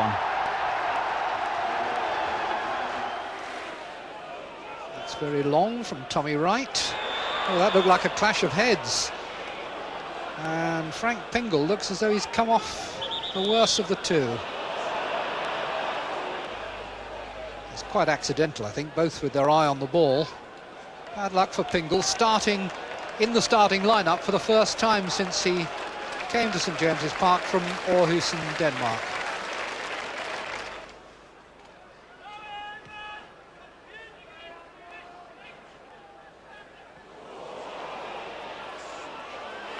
[SPEAKER 5] That's very long from Tommy Wright. Oh, that looked like a clash of heads. And Frank Pingle looks as though he's come off the worst of the two. It's quite accidental, I think, both with their eye on the ball. Bad luck for Pingle, starting in the starting lineup for the first time since he came to St James's Park from Aarhus in Denmark.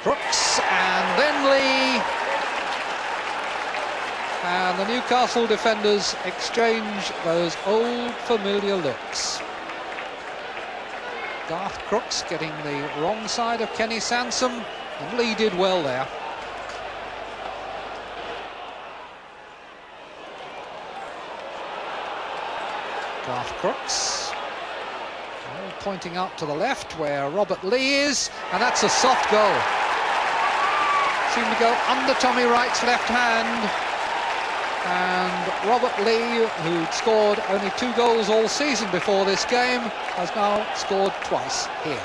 [SPEAKER 5] Crooks and then Lee. And the Newcastle defenders exchange those old familiar looks. Garth Crooks getting the wrong side of Kenny Sansom, and Lee did well there. Garth Crooks all pointing out to the left where Robert Lee is, and that's a soft goal. Seemed to go under Tommy Wright's left hand. And Robert Lee, who'd scored only 2 goals all season before this game, has now scored twice here.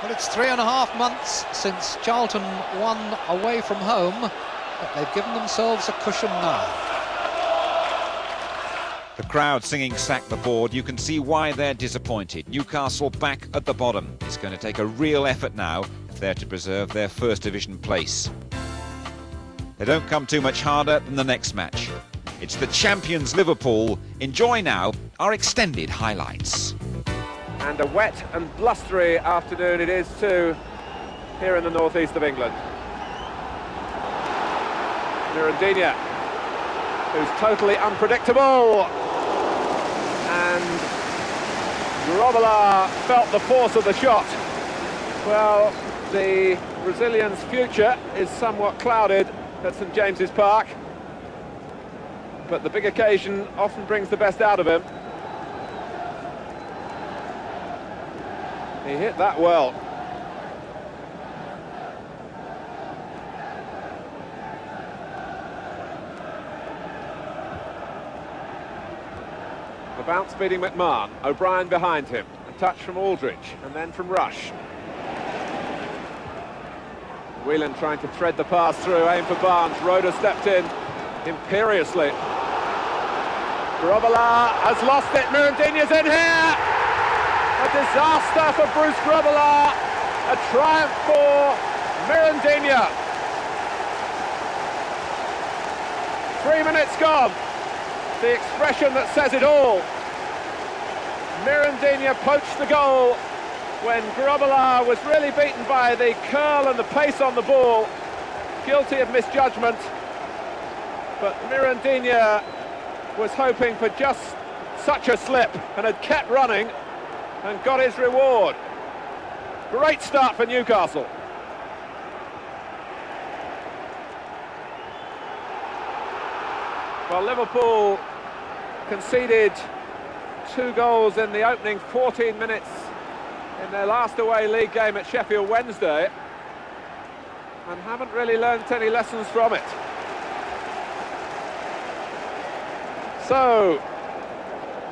[SPEAKER 5] Well, it's 3.5 months since Charlton won away from home, but they've given themselves a cushion now.
[SPEAKER 1] The crowd singing "Sack the Board." You can see why they're disappointed. Newcastle back at the bottom. It's going to take a real effort now if they're to preserve their First Division place. They don't come too much harder than the next match. It's the champions Liverpool. Enjoy now our extended highlights.
[SPEAKER 2] And a wet and blustery afternoon it is too here in the northeast of England. Mirandina, who's totally unpredictable, and Grobbelaar felt the force of the shot. Well, the Brazilian's future is somewhat clouded at St James's Park, but the big occasion often brings the best out of him. He hit that well. The bounce beating McMahon, O'Brien behind him, a touch from Aldridge and then from Rush. Whelan trying to thread the pass through, aim for Barnes. Roeder stepped in imperiously. Grobbelaar has lost it. Mirandina's in here. A disaster for Bruce Grobbelaar. A triumph for Mirandina. 3 minutes gone. The expression that says it all. Mirandina poached the goal when Grobbelaar was really beaten by the curl and the pace on the ball, guilty of misjudgment. But Mirandina was hoping for just such a slip and had kept running and got his reward. Great start for Newcastle. Well, Liverpool conceded 2 goals in the opening 14 minutes in their last away league game at Sheffield Wednesday, and haven't really learnt any lessons from it. So,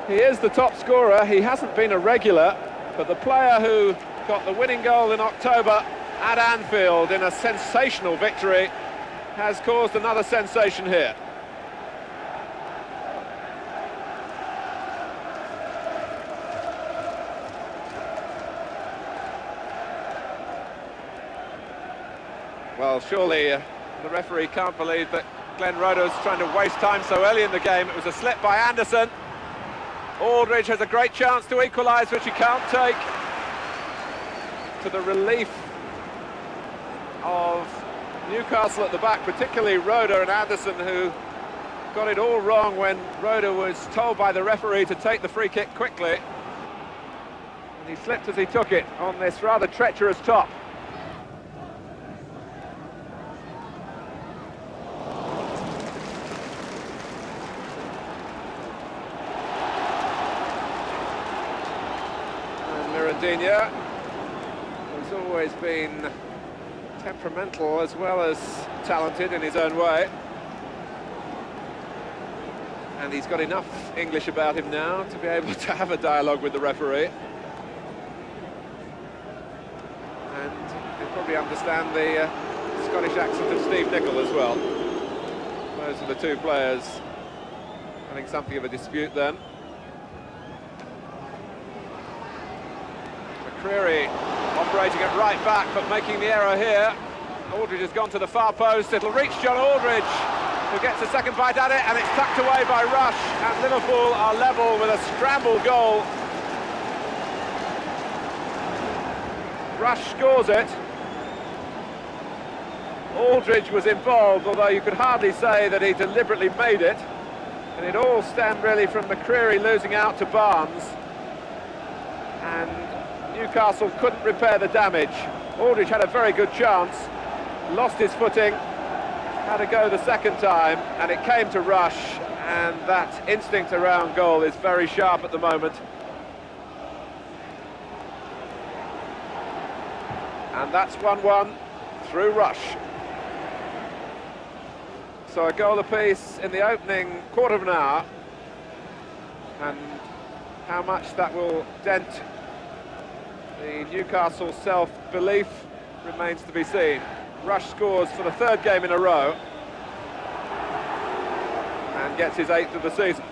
[SPEAKER 2] he is the top scorer. He hasn't been a regular, but the player who got the winning goal in October at Anfield in a sensational victory has caused another sensation here. Well, surely the referee can't believe that Glenn Roeder's trying to waste time so early in the game. It was a slip by Anderson. Aldridge has a great chance to equalise, which he can't take, to the relief of Newcastle at the back, particularly Roeder and Anderson, who got it all wrong when Roeder was told by the referee to take the free kick quickly. And he slipped as he took it on this rather treacherous top. And Mirandinha, who's always been temperamental as well as talented in his own way. And he's got enough English about him now to be able to have a dialogue with the referee. And he'll probably understand the Scottish accent of Steve Nicol as well. Those are the two players having something of a dispute then. McCreary operating at right back, but making the error here. Aldridge has gone to the far post. It'll reach John Aldridge, who gets a second bite at it, and it's tucked away by Rush, and Liverpool are level with a scramble goal. Rush scores it. Aldridge was involved, although you could hardly say that he deliberately made it. And it all stemmed really from McCreary losing out to Barnes. And Newcastle couldn't repair the damage. Aldridge had a very good chance, lost his footing, had to go the second time, and it came to Rush, and that instinct around goal is very sharp at the moment. And that's 1-1 through Rush. So a goal apiece in the opening quarter of an hour, and how much that will dent the Newcastle self-belief remains to be seen. Rush scores for the third game in a row and gets his 8th of the season.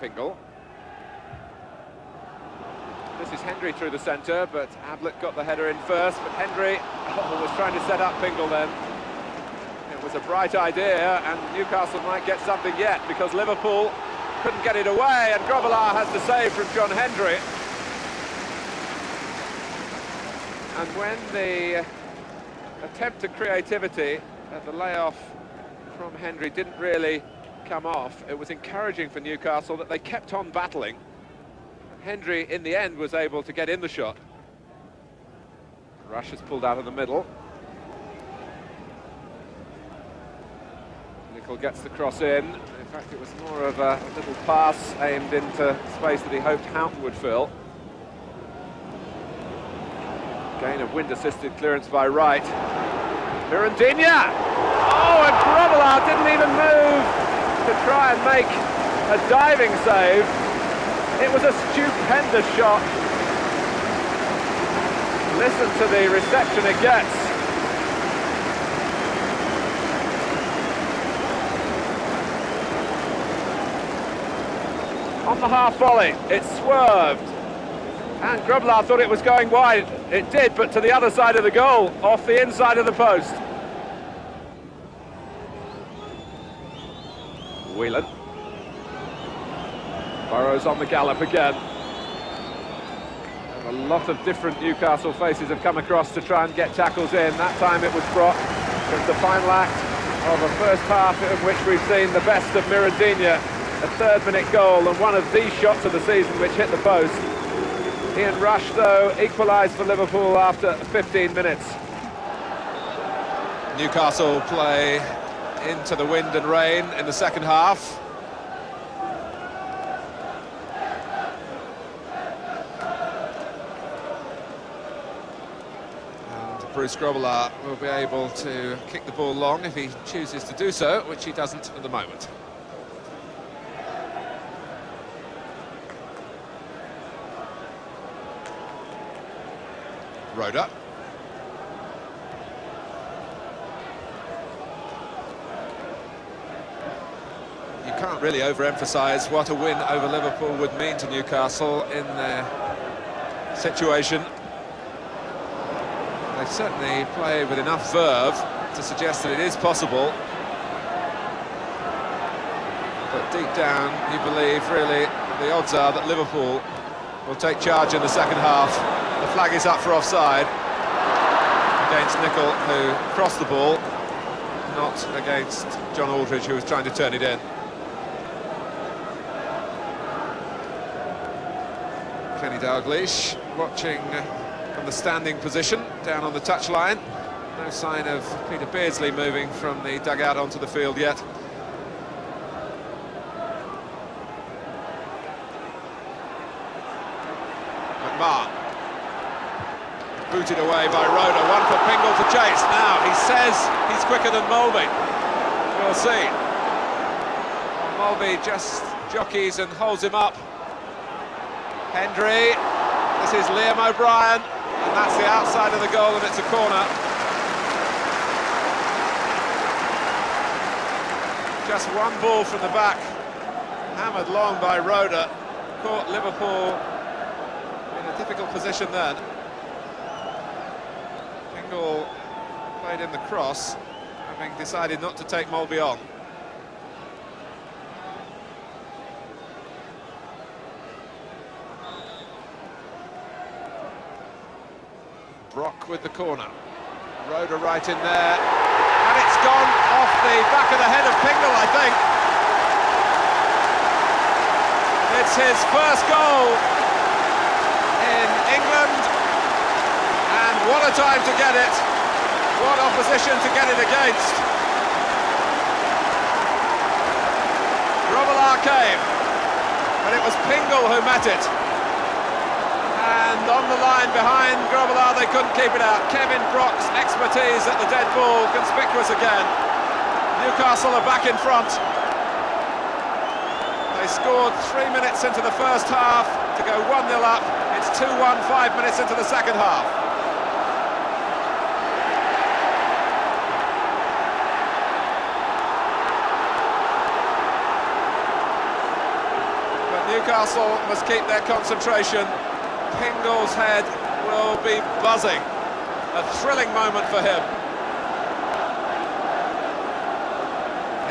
[SPEAKER 2] Pingle. This is Hendry through the centre, but Ablett got the header in first, but Hendry was trying to set up Pingle then. It was a bright idea, and Newcastle might get something yet, because Liverpool couldn't get it away, and Grobbelaar has the save from John Hendry. And when the attempt at creativity at the layoff from Hendry didn't really come off, it was encouraging for Newcastle that they kept on battling. Hendry, in the end, was able to get in the shot. Rush has pulled out of the middle. Nicol gets the cross in. In fact, it was more of a little pass aimed into space that he hoped Houghton would fill. Gain of wind-assisted clearance by Wright. Mirandinha! Oh, and Grobbelaar didn't even move to try and make a diving save. It was a stupendous shot. Listen to the reception it gets. On the half volley, it swerved. And Grobbelaar thought it was going wide. It did, but to the other side of the goal, off the inside of the post. Whelan. Burrows on the gallop again. And a lot of different Newcastle faces have come across to try and get tackles in. That time it was Brock. It was the final act of a first half in which we've seen the best of Mirandinha. A third-minute goal and one of the shots of the season which hit the post. Ian Rush, though, equalised for Liverpool after 15 minutes.
[SPEAKER 6] Newcastle play into the wind and rain in the second half. And Bruce Grobbelaar will be able to kick the ball long if he chooses to do so, which he doesn't at the moment. Roeder. You can't really overemphasise what a win over Liverpool would mean to Newcastle in their situation. They've certainly played with enough verve to suggest that it is possible. But deep down, you believe, really, the odds are that Liverpool will take charge in the second half. The flag is up for offside against Nicol, who crossed the ball, not against John Aldridge, who was trying to turn it in. Kenny Dalglish watching from the standing position down on the touchline. No sign of Peter Beardsley moving from the dugout onto the field yet. McMahon booted away by Roda, one for Pingle to chase. Now he says he's quicker than Mulvey. We'll see. Mulvey just jockeys and holds him up. Hendry, this is Liam O'Brien, and that's the outside of the goal, and it's a corner. Just one ball from the back, hammered long by Roda, caught Liverpool in a difficult position then. Pingle played in the cross, having decided not to take Mulvey on. Brock with the corner. Roda right in there, and it's gone off the back of the head of Pingle, I think. It's his first goal in England, and what a time to get it. What opposition to get it against. Grobbelaar came, but it was Pingle who met it. And on the line behind Grobbelaar, they couldn't keep it out. Kevin Brock's expertise at the dead ball, conspicuous again. Newcastle are back in front. They scored 3 minutes into the first half to go 1-0 up. It's 2-1 5 minutes into the second half. But Newcastle must keep their concentration. Pingle's head will be buzzing. A thrilling moment for him.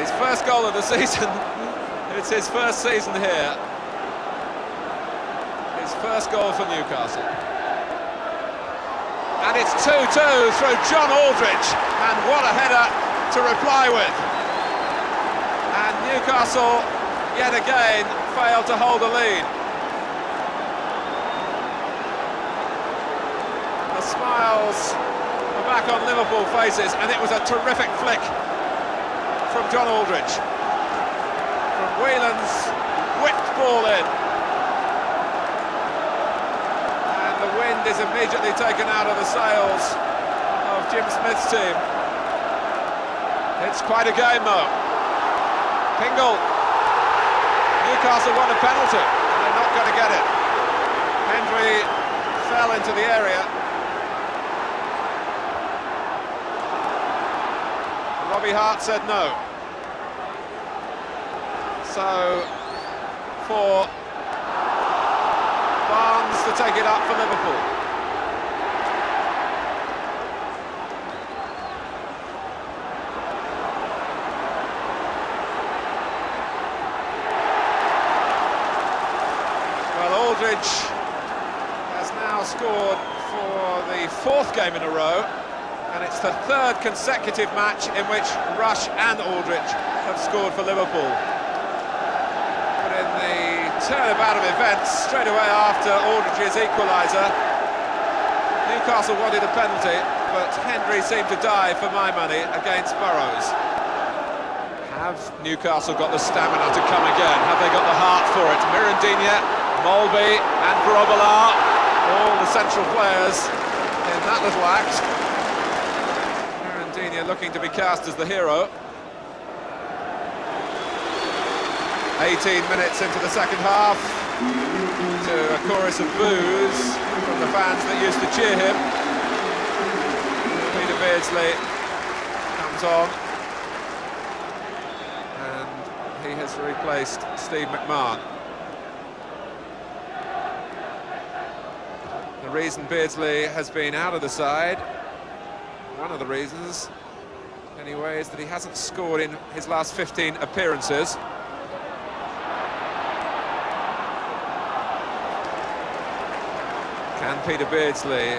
[SPEAKER 6] His first goal of the season. It's his first season here. His first goal for Newcastle. And it's 2-2 through John Aldridge. And what a header to reply with. And Newcastle, yet again, failed to hold the lead. Smiles are back on Liverpool faces, and it was a terrific flick from John Aldridge. From Whelan's whipped ball in. And the wind is immediately taken out of the sails of Jim Smith's team. It's quite a game though. Pingle. Newcastle won a penalty, and they're not going to get it. Hendry fell into the area. Robbie Hart said no. So, for Barnes to take it up for Liverpool. Well, Aldridge has now scored for the fourth game in a row. And it's the third consecutive match in which Rush and Aldridge have scored for Liverpool. But in the turnabout of events, straight away after Aldridge's equaliser, Newcastle wanted a penalty, but Hendry seemed to die for my money against Burrows. Have Newcastle got the stamina to come again? Have they got the heart for it? Mirandinha, Mulvey and Grobbelaar, all the central players in that little act. Looking to be cast as the hero. 18 minutes into the second half, to a chorus of boos from the fans that used to cheer him. Peter Beardsley comes on, and he has replaced Steve McMahon. The reason Beardsley has been out of the side One of the reasons, anyway, is that he hasn't scored in his last 15 appearances. Can Peter Beardsley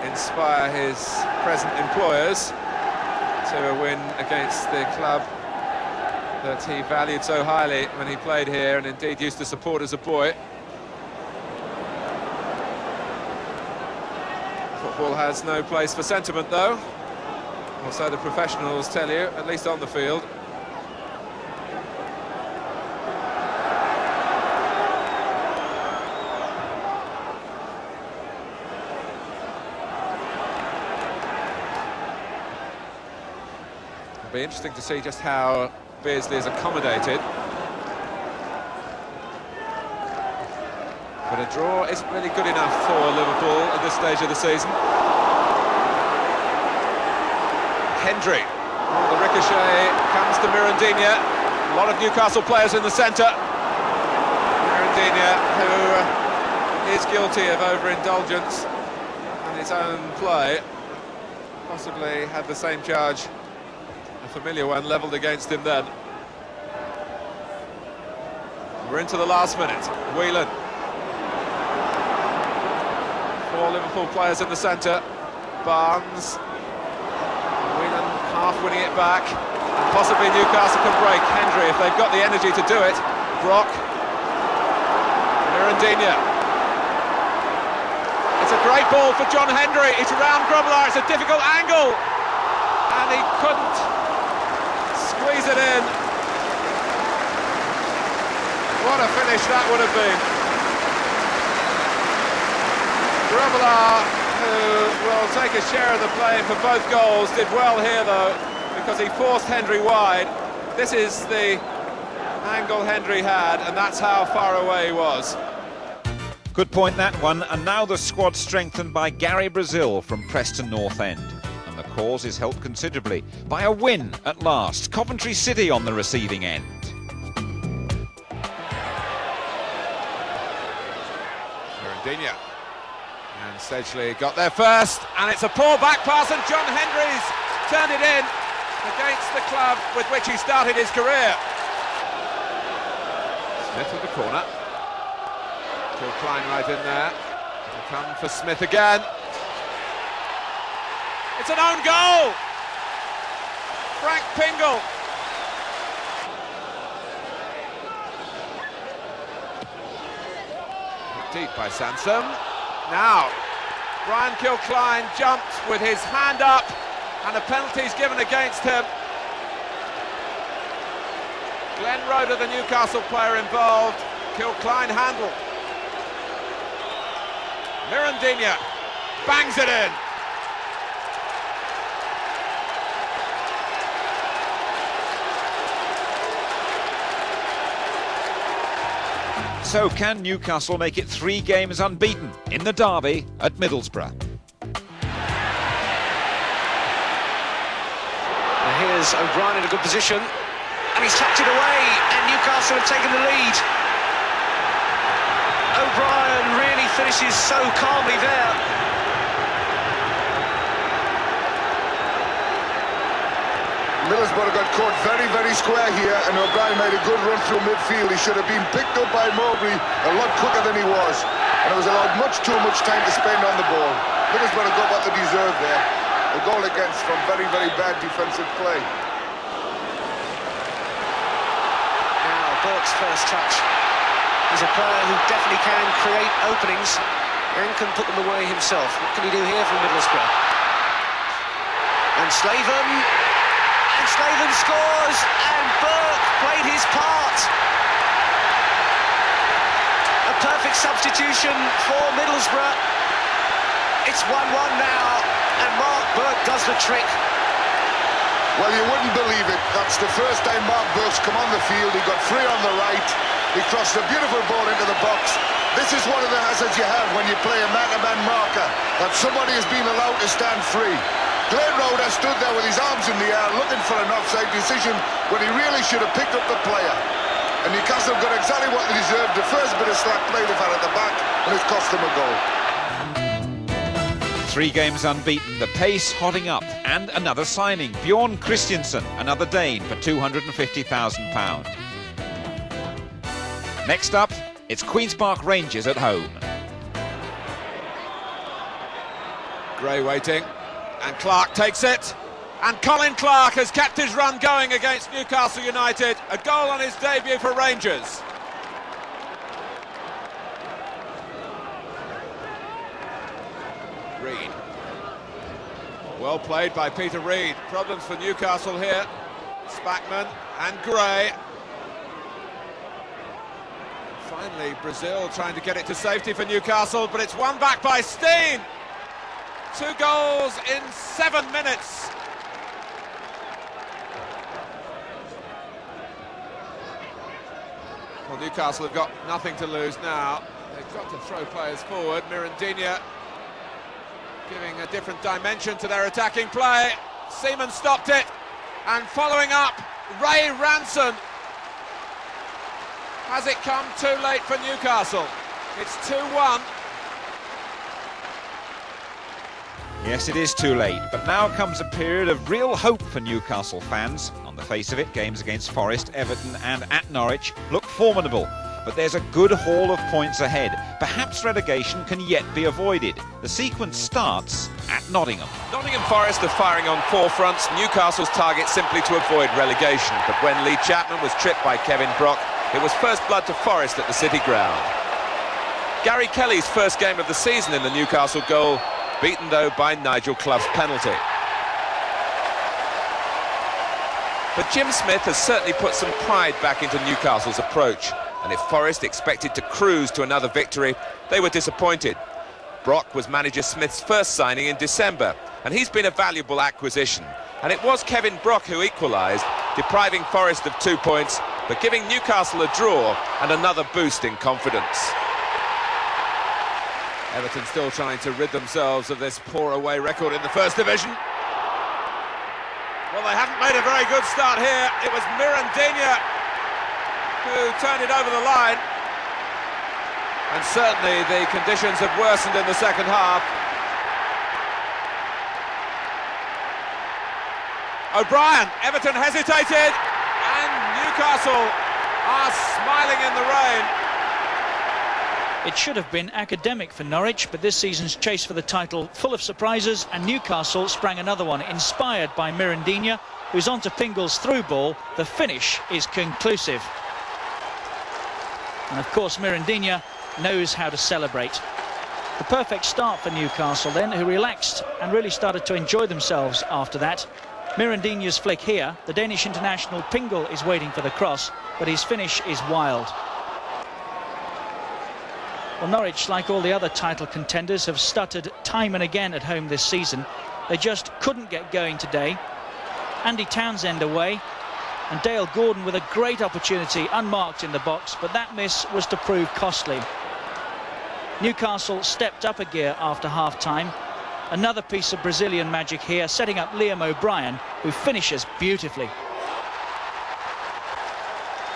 [SPEAKER 6] inspire his present employers to a win against the club that he valued so highly when he played here, and indeed used to support as a boy? Football has no place for sentiment, though, or so the professionals tell you, at least on the field. It'll be interesting to see just how Beardsley is accommodated. But a draw isn't really good enough for Liverpool at this stage of the season. Hendry, the ricochet comes to Mirandinha. A lot of Newcastle players in the centre. Mirandinha, who is guilty of overindulgence in his own play, possibly had the same charge, a familiar one, levelled against him then. We're into the last minute. Whelan. 4 Liverpool players in the centre. Barnes. Whelan half winning it back. And possibly Newcastle can break. Hendry, if they've got the energy to do it. Brock. Mirandinha. It's a great ball for John Hendry. It's around Grobbelaar. It's a difficult angle. And he couldn't squeeze it in. What a finish that would have been. Grobbelaar, who will take a share of the blame for both goals, did well here though, because he forced Hendry wide. This is the angle Hendry had, and that's how far away he was.
[SPEAKER 1] Good point, that one. And now the squad strengthened by Gary Brazil from Preston North End. And the cause is helped considerably by a win at last. Coventry City on the receiving end.
[SPEAKER 6] Mirandinha. And Sedgley got there first, and it's a poor back pass, and John Hendry's turned it in against the club with which he started his career. Smith with the corner. Klein right in there. It'll come for Smith again. It's an own goal! Frank Pingle. Deep by Sansom. Now, Brian Kilcline jumped with his hand up, and a penalty's given against him. Glenn Roeder, the Newcastle player involved. Kilcline handled. Mirandinha bangs it in.
[SPEAKER 1] So can Newcastle make it 3 games unbeaten in the derby at Middlesbrough?
[SPEAKER 7] Now here's O'Brien in a good position, and he's tucked it away, and Newcastle have taken the lead. O'Brien really finishes so calmly there.
[SPEAKER 8] Middlesbrough got caught very, very square here, and O'Brien made a good run through midfield. He should have been picked up by Mowbray a lot quicker than he was, and it was allowed much too much time to spend on the ball. Middlesbrough got what they deserved there. A goal against from very, very bad defensive play.
[SPEAKER 7] Now Burke's first touch. He's a player who definitely can create openings and can put them away himself. What can he do here from Middlesbrough? And Slaven scores, and Burke played his part. A perfect substitution for Middlesbrough. It's 1-1 now, and Mark Burke does the trick.
[SPEAKER 8] Well, you wouldn't believe it. That's the first time Mark Burke's come on the field. He got free on the right. He crossed a beautiful ball into the box. This is one of the hazards you have when you play a man-to-man marker, that somebody has been allowed to stand free. Glenn Roeder stood there with his arms in the air looking for an offside decision when he really should have picked up the player. And Newcastle got exactly what they deserved. The first bit of slack play they've had at the back, and it's cost them a goal.
[SPEAKER 1] 3 games unbeaten, the pace hotting up, and another signing, Bjorn Christiansen, another Dane for £250,000. Next up, it's Queen's Park Rangers at home.
[SPEAKER 2] Gray waiting, and Clark takes it, and Colin Clark has kept his run going against Newcastle United. A goal on his debut for Rangers. Reid. Well played by Peter Reid. Problems for Newcastle here. Spackman and Gray. Finally, Brazil trying to get it to safety for Newcastle, but it's won back by Steen. 2 goals in 7 minutes. Well, Newcastle have got nothing to lose now. They've got to throw players forward. Mirandinha giving a different dimension to their attacking play. Seaman stopped it, and following up, Ray Ranson. Has it come too late for Newcastle? It's 2-1.
[SPEAKER 1] Yes, it is too late, but now comes a period of real hope for Newcastle fans. On the face of it, games against Forest, Everton and at Norwich look formidable, but there's a good haul of points ahead. Perhaps relegation can yet be avoided. The sequence starts at Nottingham.
[SPEAKER 2] Nottingham Forest are firing on 4 fronts. Newcastle's target simply to avoid relegation, but when Lee Chapman was tripped by Kevin Brock, it was first blood to Forest at the City Ground. Gary Kelly's first game of the season in the Newcastle goal, beaten though by Nigel Clough's penalty. But Jim Smith has certainly put some pride back into Newcastle's approach, and if Forest expected to cruise to another victory, they were disappointed. Brock was manager Smith's first signing in December, and he's been a valuable acquisition. And it was Kevin Brock who equalised, depriving Forest of 2 points, but giving Newcastle a draw and another boost in confidence. Everton still trying to rid themselves of this poor away record in the First Division. Well, they haven't made a very good start here. It was Mirandinha who turned it over the line. And certainly the conditions have worsened in the second half. O'Brien, Everton hesitated, and Newcastle are smiling in the rain.
[SPEAKER 4] It should have been academic for Norwich, but this season's chase for the title full of surprises, and Newcastle sprang another one, inspired by Mirandinha, who's on to Pingle's through ball. The finish is conclusive. And of course Mirandinha knows how to celebrate. The perfect start for Newcastle then, who relaxed and really started to enjoy themselves after that. Mirandinha's flick here, the Danish international Pingle is waiting for the cross, but his finish is wild. Well, Norwich, like all the other title contenders, have stuttered time and again at home this season. They just couldn't get going today. Andy Townsend away, and Dale Gordon with a great opportunity unmarked in the box, but that miss was to prove costly. Newcastle stepped up a gear after half-time. Another piece of Brazilian magic here, setting up Liam O'Brien, who finishes beautifully.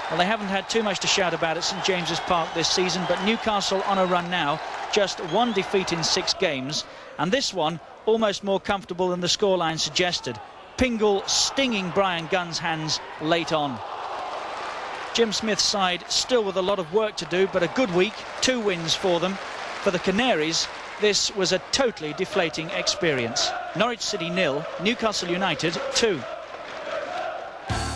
[SPEAKER 4] Well, they haven't had too much to shout about at St James's Park this season, but Newcastle on a run now, just 1 defeat in 6 games, and this one almost more comfortable than the scoreline suggested. Pingle stinging Brian Gunn's hands late on. Jim Smith's side still with a lot of work to do, but a good week, 2 wins for them. For the Canaries, this was a totally deflating experience. Norwich City 0, Newcastle United 2.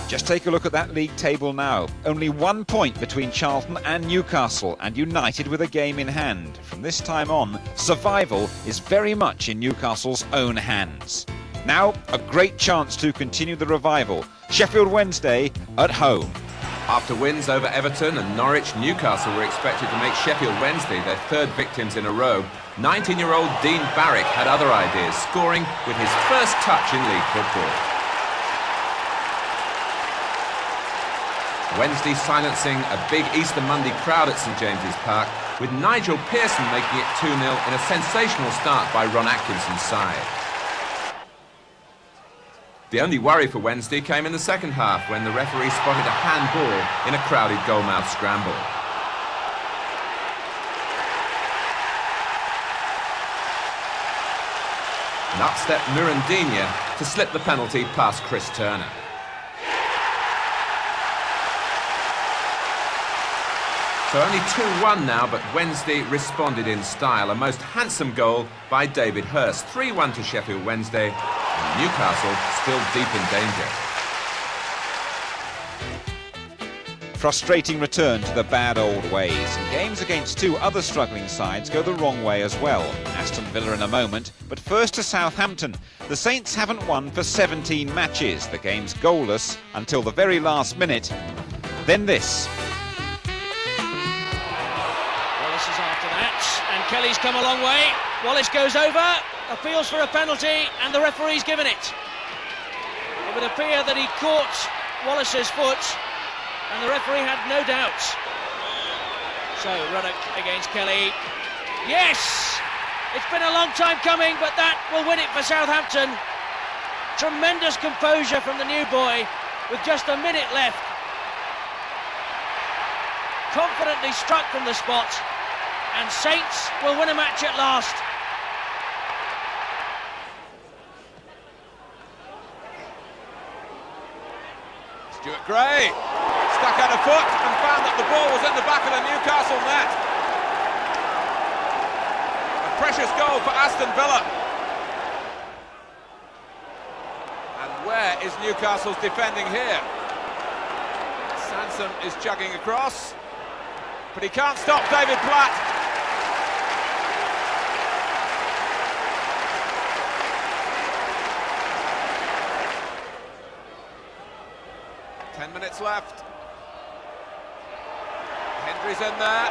[SPEAKER 1] Just take a look at that league table now. Only 1 point between Charlton and Newcastle, and United with a game in hand. From this time on, survival is very much in Newcastle's own hands. Now, a great chance to continue the revival. Sheffield Wednesday at home.
[SPEAKER 2] After wins over Everton and Norwich, Newcastle were expected to make Sheffield Wednesday their 3rd victims in a row. 19-year-old Dean Barrick had other ideas, scoring with his first touch in league football. Wednesday silencing a big Easter Monday crowd at St James's Park, with Nigel Pearson making it 2-0 in a sensational start by Ron Atkinson's side. The only worry for Wednesday came in the second half when the referee spotted a handball in a crowded goalmouth scramble.
[SPEAKER 6] And up stepped Mirandinha to slip the penalty past Chris Turner. So only 2-1 now, but Wednesday responded in style. A most handsome goal by David Hurst. 3-1 to Sheffield Wednesday, and Newcastle still deep in danger.
[SPEAKER 1] Frustrating return to the bad old ways, and games against two other struggling sides go the wrong way as well. Aston Villa in a moment, but first to Southampton. The Saints haven't won for 17 matches. The game's goalless until the very last minute. Then this.
[SPEAKER 4] Wallace is after that, and Kelly's come a long way. Wallace goes over, appeals for a penalty, and the referee's given it. It would appear that he caught Wallace's foot, and the referee had no doubts. So Ruddock against Kelly. Yes! It's been a long time coming, but that will win it for Southampton. Tremendous composure from the new boy with just a minute left. Confidently struck from the spot, and Saints will win a match at last.
[SPEAKER 2] Stuart Gray stuck out a foot and found that the ball was in the back of the Newcastle net. A precious goal for Aston Villa. And where is Newcastle's defending here? Sansom is chugging across, but he can't stop David Platt. Minutes left. Hendry's in there.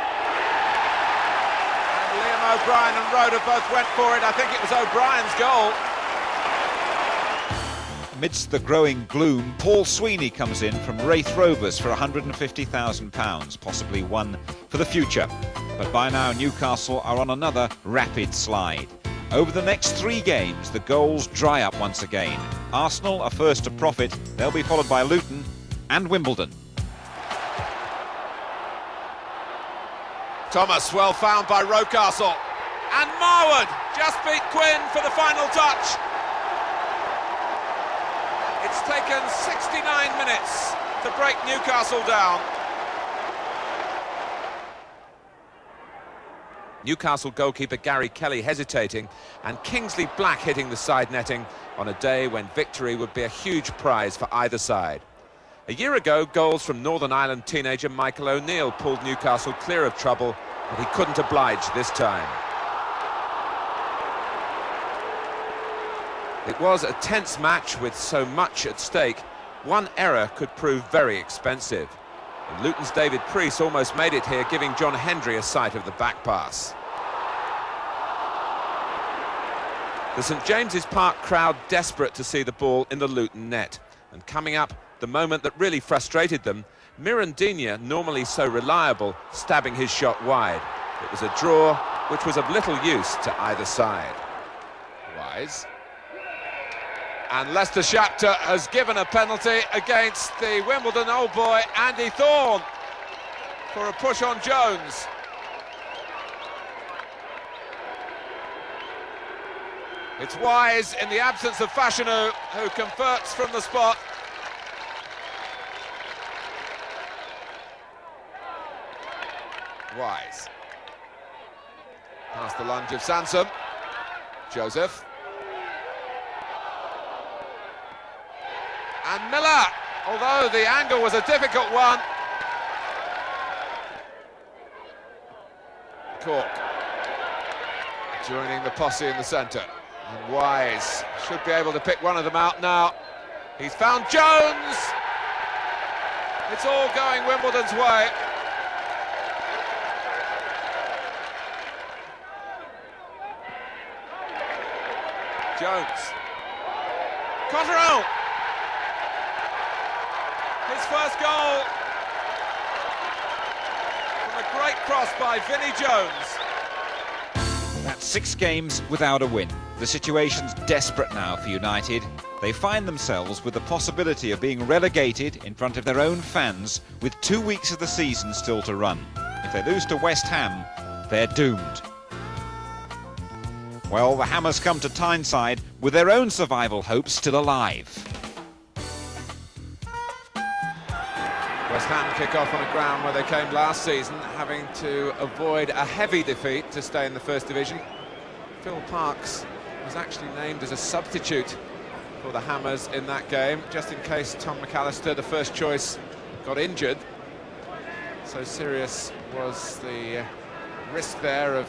[SPEAKER 2] And Liam O'Brien and Rhoda both went for it. I think it was O'Brien's goal.
[SPEAKER 1] Amidst the growing gloom, Paul Sweeney comes in from Wraith Rovers for £150,000, possibly one for the future. But by now Newcastle are on another rapid slide. Over the next 3 games, the goals dry up once again. Arsenal are first to profit. They'll be followed by Luton and Wimbledon.
[SPEAKER 2] Thomas well found by Rocastle, and Marwood just beat Quinn for the final touch. It's taken 69 minutes to break Newcastle down.
[SPEAKER 6] Newcastle goalkeeper Gary Kelly hesitating, and Kingsley Black hitting the side netting on a day when victory would be a huge prize for either side. A year ago, goals from Northern Ireland teenager Michael O'Neill pulled Newcastle clear of trouble, but he couldn't oblige this time. It was a tense match with so much at stake. One error could prove very expensive. And Luton's David Priest almost made it here, giving John Hendry a sight of the back pass. The St James's Park crowd desperate to see the ball in the Luton net. And coming up, the moment that really frustrated them, Mirandinha, normally so reliable, stabbing his shot wide. It was a draw which was of little use to either side.
[SPEAKER 2] Wise. And Leicester Shakhtar has given a penalty against the Wimbledon old boy Andy Thorne for a push on Jones. It's Wise in the absence of Fashanu who converts from the spot. Wise. Past the lunge of Sansom. Joseph. And Miller, although the angle was a difficult one. Cork joining the posse in the centre. And Wise should be able to pick one of them out now. He's found Jones. It's all going Wimbledon's way. Jones. Cotterell. His first goal from a great cross by Vinnie Jones.
[SPEAKER 1] That's 6 games without a win. The situation's desperate now for United. They find themselves with the possibility of being relegated in front of their own fans with 2 weeks of the season still to run. If they lose to West Ham, they're doomed. Well, the Hammers come to Tyneside with their own survival hopes still alive.
[SPEAKER 2] West Ham kick off on a ground where they came last season, having to avoid a heavy defeat to stay in the First Division. Phil Parkes was actually named as a substitute for the Hammers in that game, just in case Tom McAllister, the first choice, got injured. So serious was the risk there of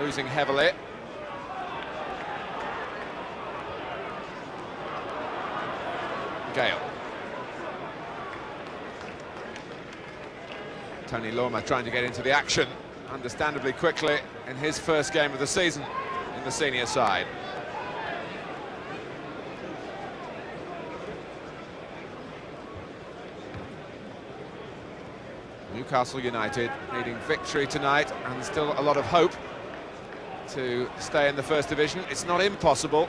[SPEAKER 2] losing heavily. Gale. Tony Lorma trying to get into the action, understandably quickly, in his first game of the season in the senior side. Newcastle United needing victory tonight, and still a lot of hope to stay in the First Division. It's not impossible.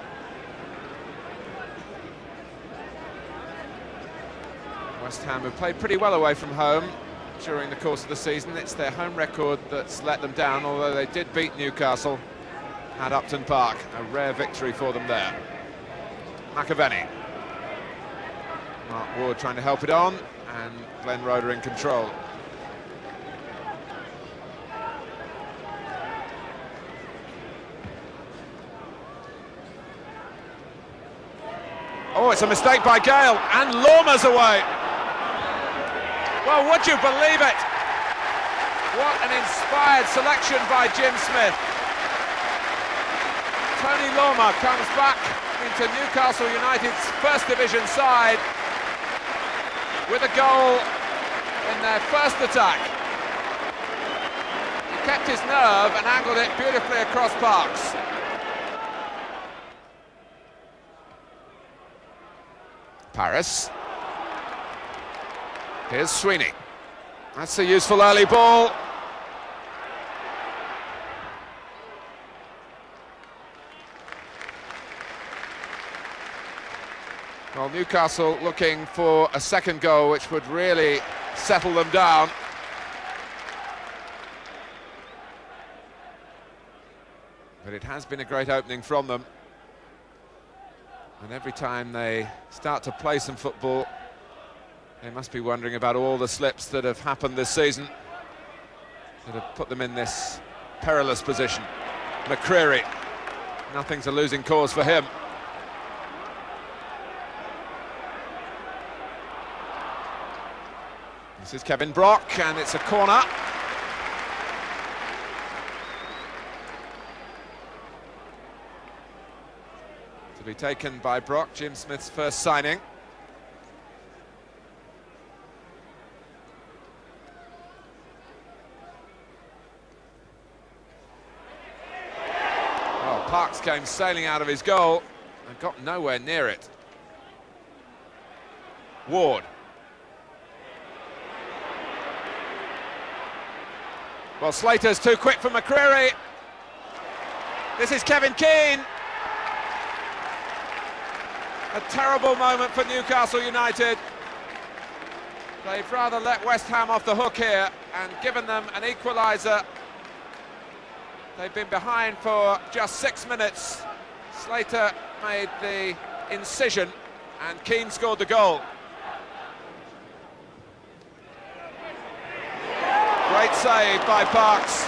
[SPEAKER 2] West Ham have played pretty well away from home during the course of the season. It's their home record that's let them down, although they did beat Newcastle at Upton Park. A rare victory for them there. McAvenny. Mark Ward trying to help it on, and Glenn Roeder in control. Oh, it's a mistake by Gale, and Lorma's away. Well, would you believe it? What an inspired selection by Jim Smith. Tony Lorma comes back into Newcastle United's First Division side with a goal in their first attack. He kept his nerve and angled it beautifully across Parkes. Paris. Here's Sweeney. That's a useful early ball. Well, Newcastle looking for a second goal, which would really settle them down. But it has been a great opening from them. And every time they start to play some football, they must be wondering about all the slips that have happened this season that have put them in this perilous position. McCreary, nothing's a losing cause for him. This is Kevin Brock, and it's a corner. To be taken by Brock, Jim Smith's first signing. Well, Parkes came sailing out of his goal and got nowhere near it. Ward. Well, Slater's too quick for McCreary. This is Kevin Keane. A terrible moment for Newcastle United. They've rather let West Ham off the hook here and given them an equaliser. They've been behind for just 6 minutes. Slater made the incision and Keane scored the goal. Great save by Parkes.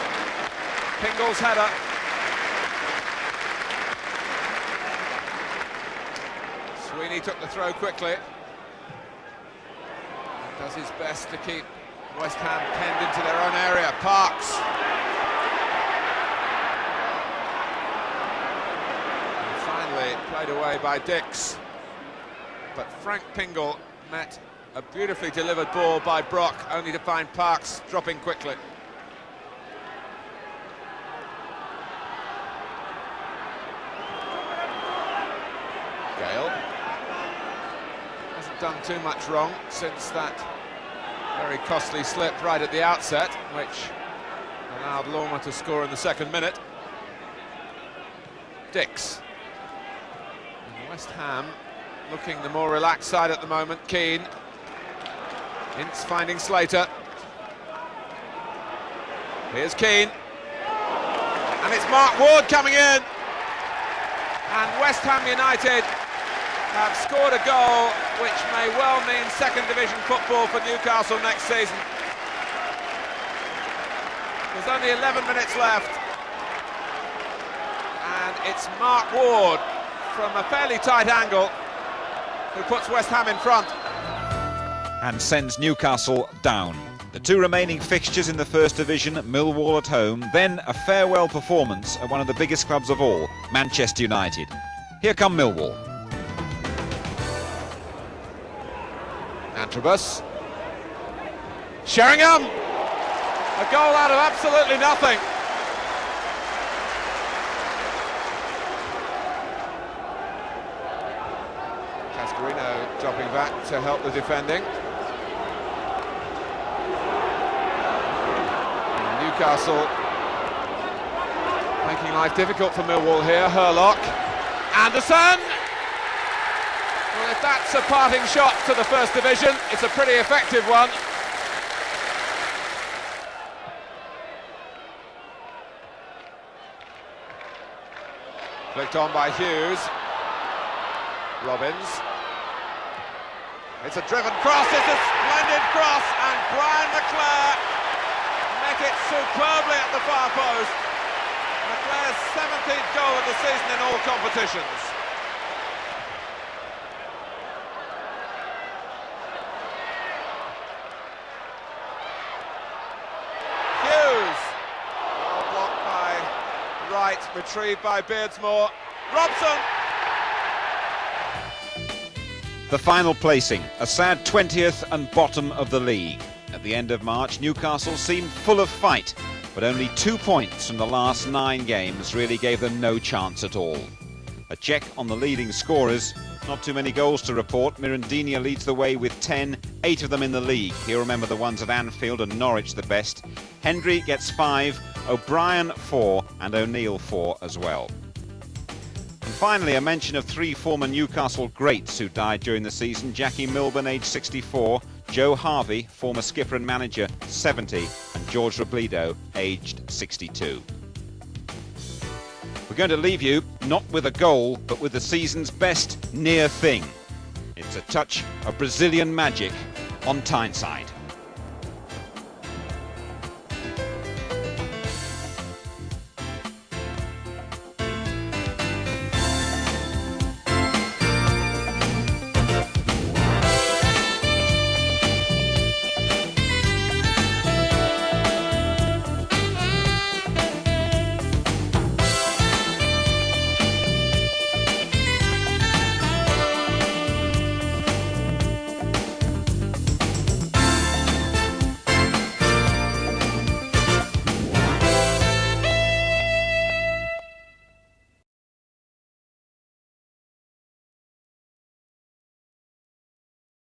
[SPEAKER 2] Pingle's header. Sweeney took the throw quickly. Does his best to keep West Ham penned into their own area. Parkes. And finally played away by Dix. But Frank Pingle met a beautifully delivered ball by Brock, only to find Parkes dropping quickly. Gale hasn't done too much wrong since that very costly slip right at the outset, which allowed Lorma to score in the second minute. Dix. And West Ham looking the more relaxed side at the moment. Keane. Ince finding Slater. Here's Keane. And it's Mark Ward coming in. And West Ham United have scored a goal which may well mean second division football for Newcastle next season. There's only 11 minutes left, and it's Mark Ward from a fairly tight angle who puts West Ham in front.
[SPEAKER 1] And sends Newcastle down. The two remaining fixtures in the First Division, Millwall at home, then a farewell performance at one of the biggest clubs of all, Manchester United. Here come Millwall.
[SPEAKER 2] Antrobus. Sheringham! A goal out of absolutely nothing. Cascarino dropping back to help the defending. And Newcastle making life difficult for Millwall here. Hurlock. Anderson! Well, if that's a parting shot to the First Division, it's a pretty effective one. Flicked on by Hughes. Robbins. It's a driven cross, it's a splendid cross, and Brian Leclerc met it superbly at the far post. Leclerc's 17th goal of the season in all competitions. Hughes. Well blocked by Wright, retrieved by Beardsmore. Robson.
[SPEAKER 1] The final placing, a sad 20th and bottom of the league. At the end of March, Newcastle seemed full of fight, but only 2 points from the last 9 games really gave them no chance at all. A check on the leading scorers. Not too many goals to report. Mirandinha leads the way with 10, 8 of them in the league. He'll remember the ones at Anfield and Norwich the best. Hendry gets 5, O'Brien 4, and O'Neill 4 as well. And finally, a mention of 3 former Newcastle greats who died during the season. Jackie Milburn, aged 64, Joe Harvey, former skipper and manager, 70, and George Robledo, aged 62. We're going to leave you not with a goal, but with the season's best near thing. It's a touch of Brazilian magic on Tyneside.